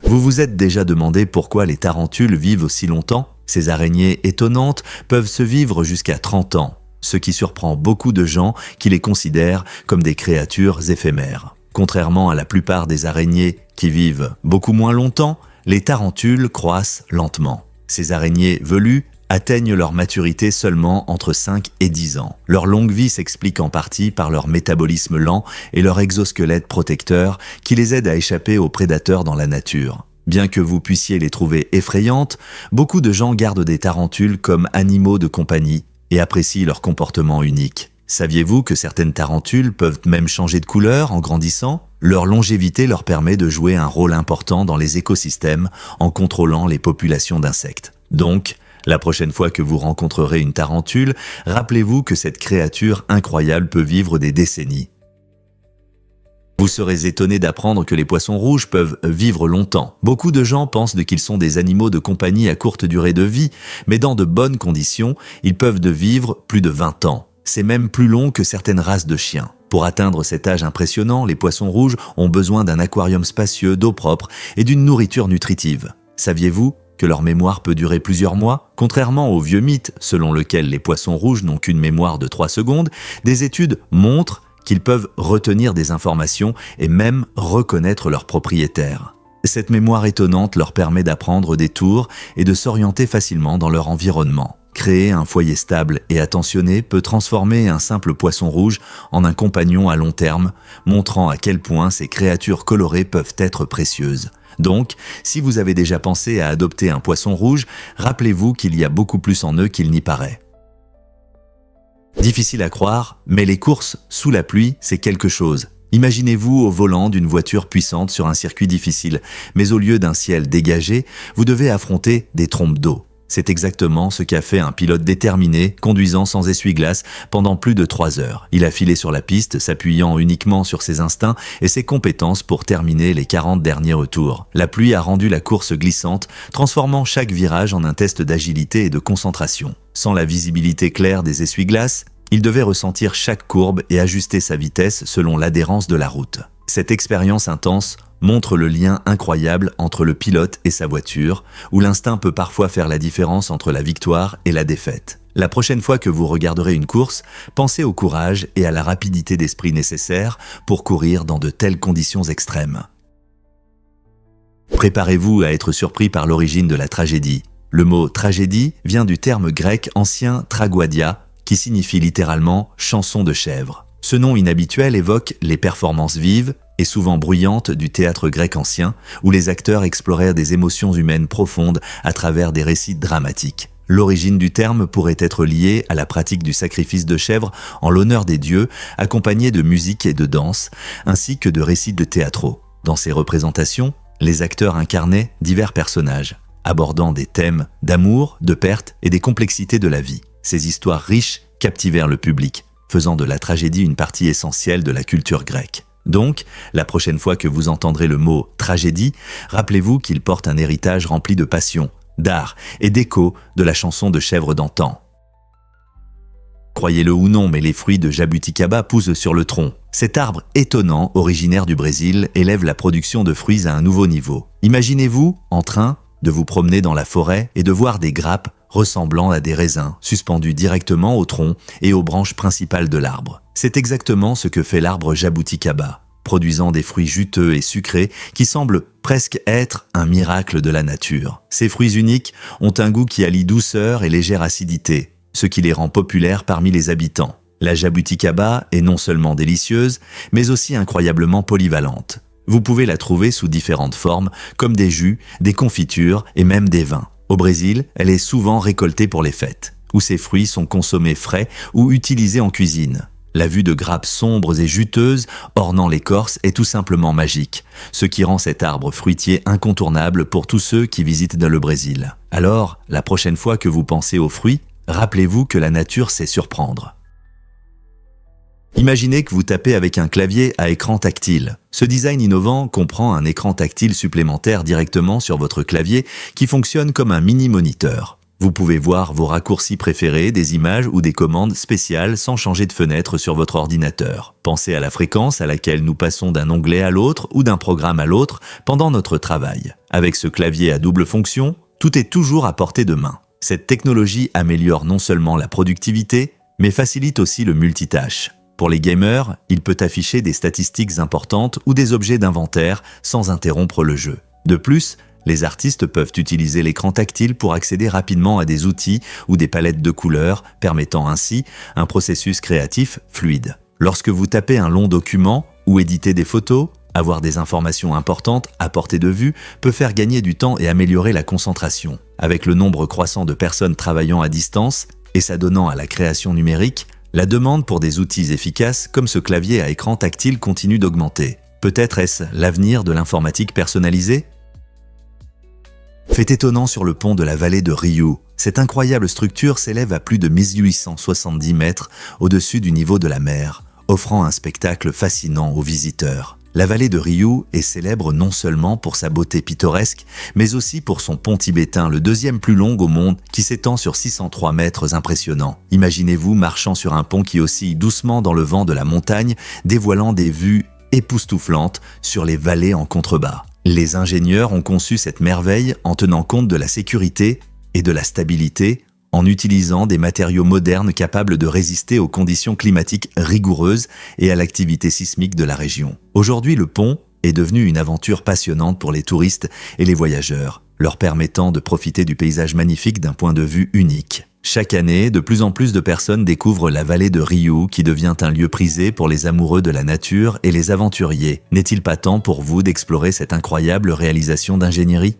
Vous vous êtes déjà demandé pourquoi les tarentules vivent aussi longtemps? Ces araignées étonnantes peuvent se vivre jusqu'à 30 ans, ce qui surprend beaucoup de gens qui les considèrent comme des créatures éphémères. Contrairement à la plupart des araignées qui vivent beaucoup moins longtemps, les tarentules croissent lentement. Ces araignées velues atteignent leur maturité seulement entre 5 et 10 ans. Leur longue vie s'explique en partie par leur métabolisme lent et leur exosquelette protecteur qui les aide à échapper aux prédateurs dans la nature. Bien que vous puissiez les trouver effrayantes, beaucoup de gens gardent des tarentules comme animaux de compagnie et apprécient leur comportement unique. Saviez-vous que certaines tarentules peuvent même changer de couleur en grandissant? Leur longévité leur permet de jouer un rôle important dans les écosystèmes en contrôlant les populations d'insectes. Donc, la prochaine fois que vous rencontrerez une tarentule, rappelez-vous que cette créature incroyable peut vivre des décennies. Vous serez étonné d'apprendre que les poissons rouges peuvent vivre longtemps. Beaucoup de gens pensent qu'ils sont des animaux de compagnie à courte durée de vie, mais dans de bonnes conditions, ils peuvent vivre plus de 20 ans. C'est même plus long que certaines races de chiens. Pour atteindre cet âge impressionnant, les poissons rouges ont besoin d'un aquarium spacieux, d'eau propre et d'une nourriture nutritive. Saviez-vous que leur mémoire peut durer plusieurs mois? Contrairement au vieux mythe selon lequel les poissons rouges n'ont qu'une mémoire de 3 secondes, des études montrent qu'ils peuvent retenir des informations et même reconnaître leurs propriétaires. Cette mémoire étonnante leur permet d'apprendre des tours et de s'orienter facilement dans leur environnement. Créer un foyer stable et attentionné peut transformer un simple poisson rouge en un compagnon à long terme, montrant à quel point ces créatures colorées peuvent être précieuses. Donc, si vous avez déjà pensé à adopter un poisson rouge, rappelez-vous qu'il y a beaucoup plus en eux qu'il n'y paraît. Difficile à croire, mais les courses sous la pluie, c'est quelque chose. Imaginez-vous au volant d'une voiture puissante sur un circuit difficile, mais au lieu d'un ciel dégagé, vous devez affronter des trompes d'eau. C'est exactement ce qu'a fait un pilote déterminé, conduisant sans essuie-glace pendant plus de 3 heures. Il a filé sur la piste, s'appuyant uniquement sur ses instincts et ses compétences pour terminer les 40 derniers retours. La pluie a rendu la course glissante, transformant chaque virage en un test d'agilité et de concentration. Sans la visibilité claire des essuie-glaces, il devait ressentir chaque courbe et ajuster sa vitesse selon l'adhérence de la route. Cette expérience intense montre le lien incroyable entre le pilote et sa voiture, où l'instinct peut parfois faire la différence entre la victoire et la défaite. La prochaine fois que vous regarderez une course, pensez au courage et à la rapidité d'esprit nécessaires pour courir dans de telles conditions extrêmes. Préparez-vous à être surpris par l'origine de la tragédie. Le mot « tragédie » vient du terme grec ancien « tragoidia » qui signifie littéralement « chanson de chèvre ». Ce nom inhabituel évoque les performances vives et souvent bruyantes du théâtre grec ancien, où les acteurs explorèrent des émotions humaines profondes à travers des récits dramatiques. L'origine du terme pourrait être liée à la pratique du sacrifice de chèvres en l'honneur des dieux, accompagné de musique et de danse, ainsi que de récits de théâtraux. Dans ces représentations, les acteurs incarnaient divers personnages, abordant des thèmes d'amour, de perte et des complexités de la vie. Ces histoires riches captivèrent le public, faisant de la tragédie une partie essentielle de la culture grecque. Donc, la prochaine fois que vous entendrez le mot « tragédie », rappelez-vous qu'il porte un héritage rempli de passion, d'art et d'écho de la chanson de chèvre d'antan. Croyez-le ou non, mais les fruits de jabuticaba poussent sur le tronc. Cet arbre étonnant, originaire du Brésil, élève la production de fruits à un nouveau niveau. Imaginez-vous en train de vous promener dans la forêt et de voir des grappes ressemblant à des raisins, suspendus directement au tronc et aux branches principales de l'arbre. C'est exactement ce que fait l'arbre jabuticaba, produisant des fruits juteux et sucrés qui semblent presque être un miracle de la nature. Ces fruits uniques ont un goût qui allie douceur et légère acidité, ce qui les rend populaires parmi les habitants. La jabuticaba est non seulement délicieuse, mais aussi incroyablement polyvalente. Vous pouvez la trouver sous différentes formes, comme des jus, des confitures et même des vins. Au Brésil, elle est souvent récoltée pour les fêtes, où ses fruits sont consommés frais ou utilisés en cuisine. La vue de grappes sombres et juteuses ornant l'écorce est tout simplement magique, ce qui rend cet arbre fruitier incontournable pour tous ceux qui visitent le Brésil. Alors, la prochaine fois que vous pensez aux fruits, rappelez-vous que la nature sait surprendre. Imaginez que vous tapez avec un clavier à écran tactile. Ce design innovant comprend un écran tactile supplémentaire directement sur votre clavier qui fonctionne comme un mini-moniteur. Vous pouvez voir vos raccourcis préférés, des images ou des commandes spéciales sans changer de fenêtre sur votre ordinateur. Pensez à la fréquence à laquelle nous passons d'un onglet à l'autre ou d'un programme à l'autre pendant notre travail. Avec ce clavier à double fonction, tout est toujours à portée de main. Cette technologie améliore non seulement la productivité, mais facilite aussi le multitâche. Pour les gamers, il peut afficher des statistiques importantes ou des objets d'inventaire sans interrompre le jeu. De plus, les artistes peuvent utiliser l'écran tactile pour accéder rapidement à des outils ou des palettes de couleurs, permettant ainsi un processus créatif fluide. Lorsque vous tapez un long document ou éditez des photos, avoir des informations importantes à portée de vue peut faire gagner du temps et améliorer la concentration. Avec le nombre croissant de personnes travaillant à distance et s'adonnant à la création numérique, la demande pour des outils efficaces comme ce clavier à écran tactile continue d'augmenter. Peut-être est-ce l'avenir de l'informatique personnalisée ? Fait étonnant sur le pont de la vallée de Rio, cette incroyable structure s'élève à plus de 1870 mètres au-dessus du niveau de la mer, offrant un spectacle fascinant aux visiteurs. La vallée de Rio est célèbre non seulement pour sa beauté pittoresque, mais aussi pour son pont tibétain, le deuxième plus long au monde, qui s'étend sur 603 mètres impressionnants. Imaginez-vous marchant sur un pont qui oscille doucement dans le vent de la montagne, dévoilant des vues époustouflantes sur les vallées en contrebas. Les ingénieurs ont conçu cette merveille en tenant compte de la sécurité et de la stabilité, en utilisant des matériaux modernes capables de résister aux conditions climatiques rigoureuses et à l'activité sismique de la région. Aujourd'hui, le pont est devenu une aventure passionnante pour les touristes et les voyageurs, leur permettant de profiter du paysage magnifique d'un point de vue unique. Chaque année, de plus en plus de personnes découvrent la vallée de Rio qui devient un lieu prisé pour les amoureux de la nature et les aventuriers. N'est-il pas temps pour vous d'explorer cette incroyable réalisation d'ingénierie ?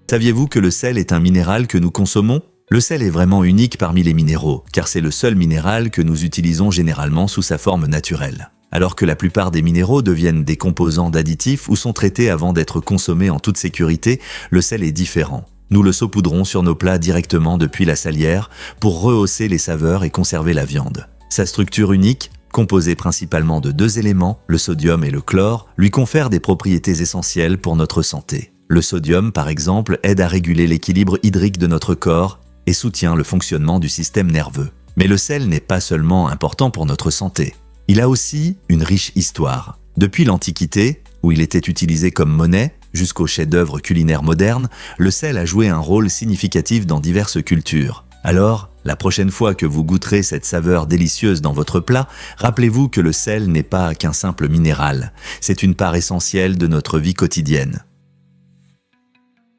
Saviez-vous que le sel est un minéral que nous consommons ? Le sel est vraiment unique parmi les minéraux, car c'est le seul minéral que nous utilisons généralement sous sa forme naturelle. Alors que la plupart des minéraux deviennent des composants d'additifs ou sont traités avant d'être consommés en toute sécurité, le sel est différent. Nous le saupoudrons sur nos plats directement depuis la salière pour rehausser les saveurs et conserver la viande. Sa structure unique, composée principalement de 2 éléments, le sodium et le chlore, lui confère des propriétés essentielles pour notre santé. Le sodium, par exemple, aide à réguler l'équilibre hydrique de notre corps et soutient le fonctionnement du système nerveux. Mais le sel n'est pas seulement important pour notre santé. Il a aussi une riche histoire. Depuis l'Antiquité, où il était utilisé comme monnaie, jusqu'aux chefs-d'œuvre culinaires modernes, le sel a joué un rôle significatif dans diverses cultures. Alors, la prochaine fois que vous goûterez cette saveur délicieuse dans votre plat, rappelez-vous que le sel n'est pas qu'un simple minéral. C'est une part essentielle de notre vie quotidienne.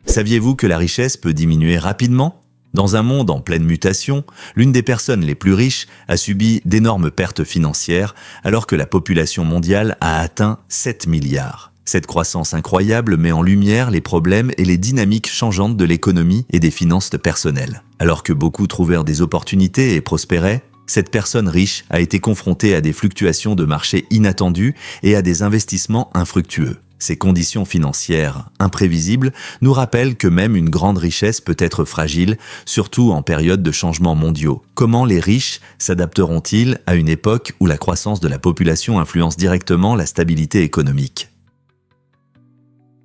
Saviez-vous que la richesse peut diminuer rapidement ? Dans un monde en pleine mutation, l'une des personnes les plus riches a subi d'énormes pertes financières alors que la population mondiale a atteint 7 milliards. Cette croissance incroyable met en lumière les problèmes et les dynamiques changeantes de l'économie et des finances personnelles. Alors que beaucoup trouvèrent des opportunités et prospéraient, cette personne riche a été confrontée à des fluctuations de marché inattendues et à des investissements infructueux. Ces conditions financières imprévisibles nous rappellent que même une grande richesse peut être fragile, surtout en période de changements mondiaux. Comment les riches s'adapteront-ils à une époque où la croissance de la population influence directement la stabilité économique ?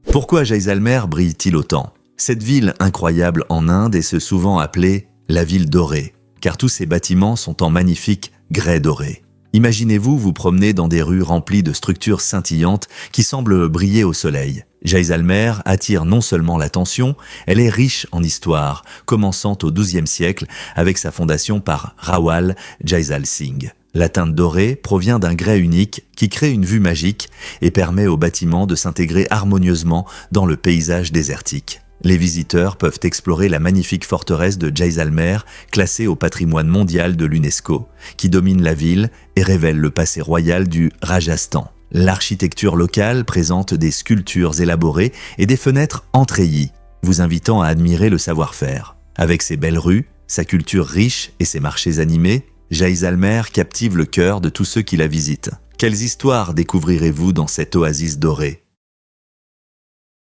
Pourquoi Jaisalmer brille-t-il autant ? Cette ville incroyable en Inde est souvent appelée la ville dorée, car tous ses bâtiments sont en magnifiques grès dorés. Imaginez-vous vous promener dans des rues remplies de structures scintillantes qui semblent briller au soleil. Jaisalmer attire non seulement l'attention, elle est riche en histoire, commençant au XIIe siècle avec sa fondation par Rawal Jaisal Singh. La teinte dorée provient d'un grès unique qui crée une vue magique et permet aux bâtiments de s'intégrer harmonieusement dans le paysage désertique. Les visiteurs peuvent explorer la magnifique forteresse de Jaisalmer, classée au patrimoine mondial de l'UNESCO, qui domine la ville et révèle le passé royal du Rajasthan. L'architecture locale présente des sculptures élaborées et des fenêtres en treillis, vous invitant à admirer le savoir-faire. Avec ses belles rues, sa culture riche et ses marchés animés, Jaisalmer captive le cœur de tous ceux qui la visitent. Quelles histoires découvrirez-vous dans cette oasis dorée ?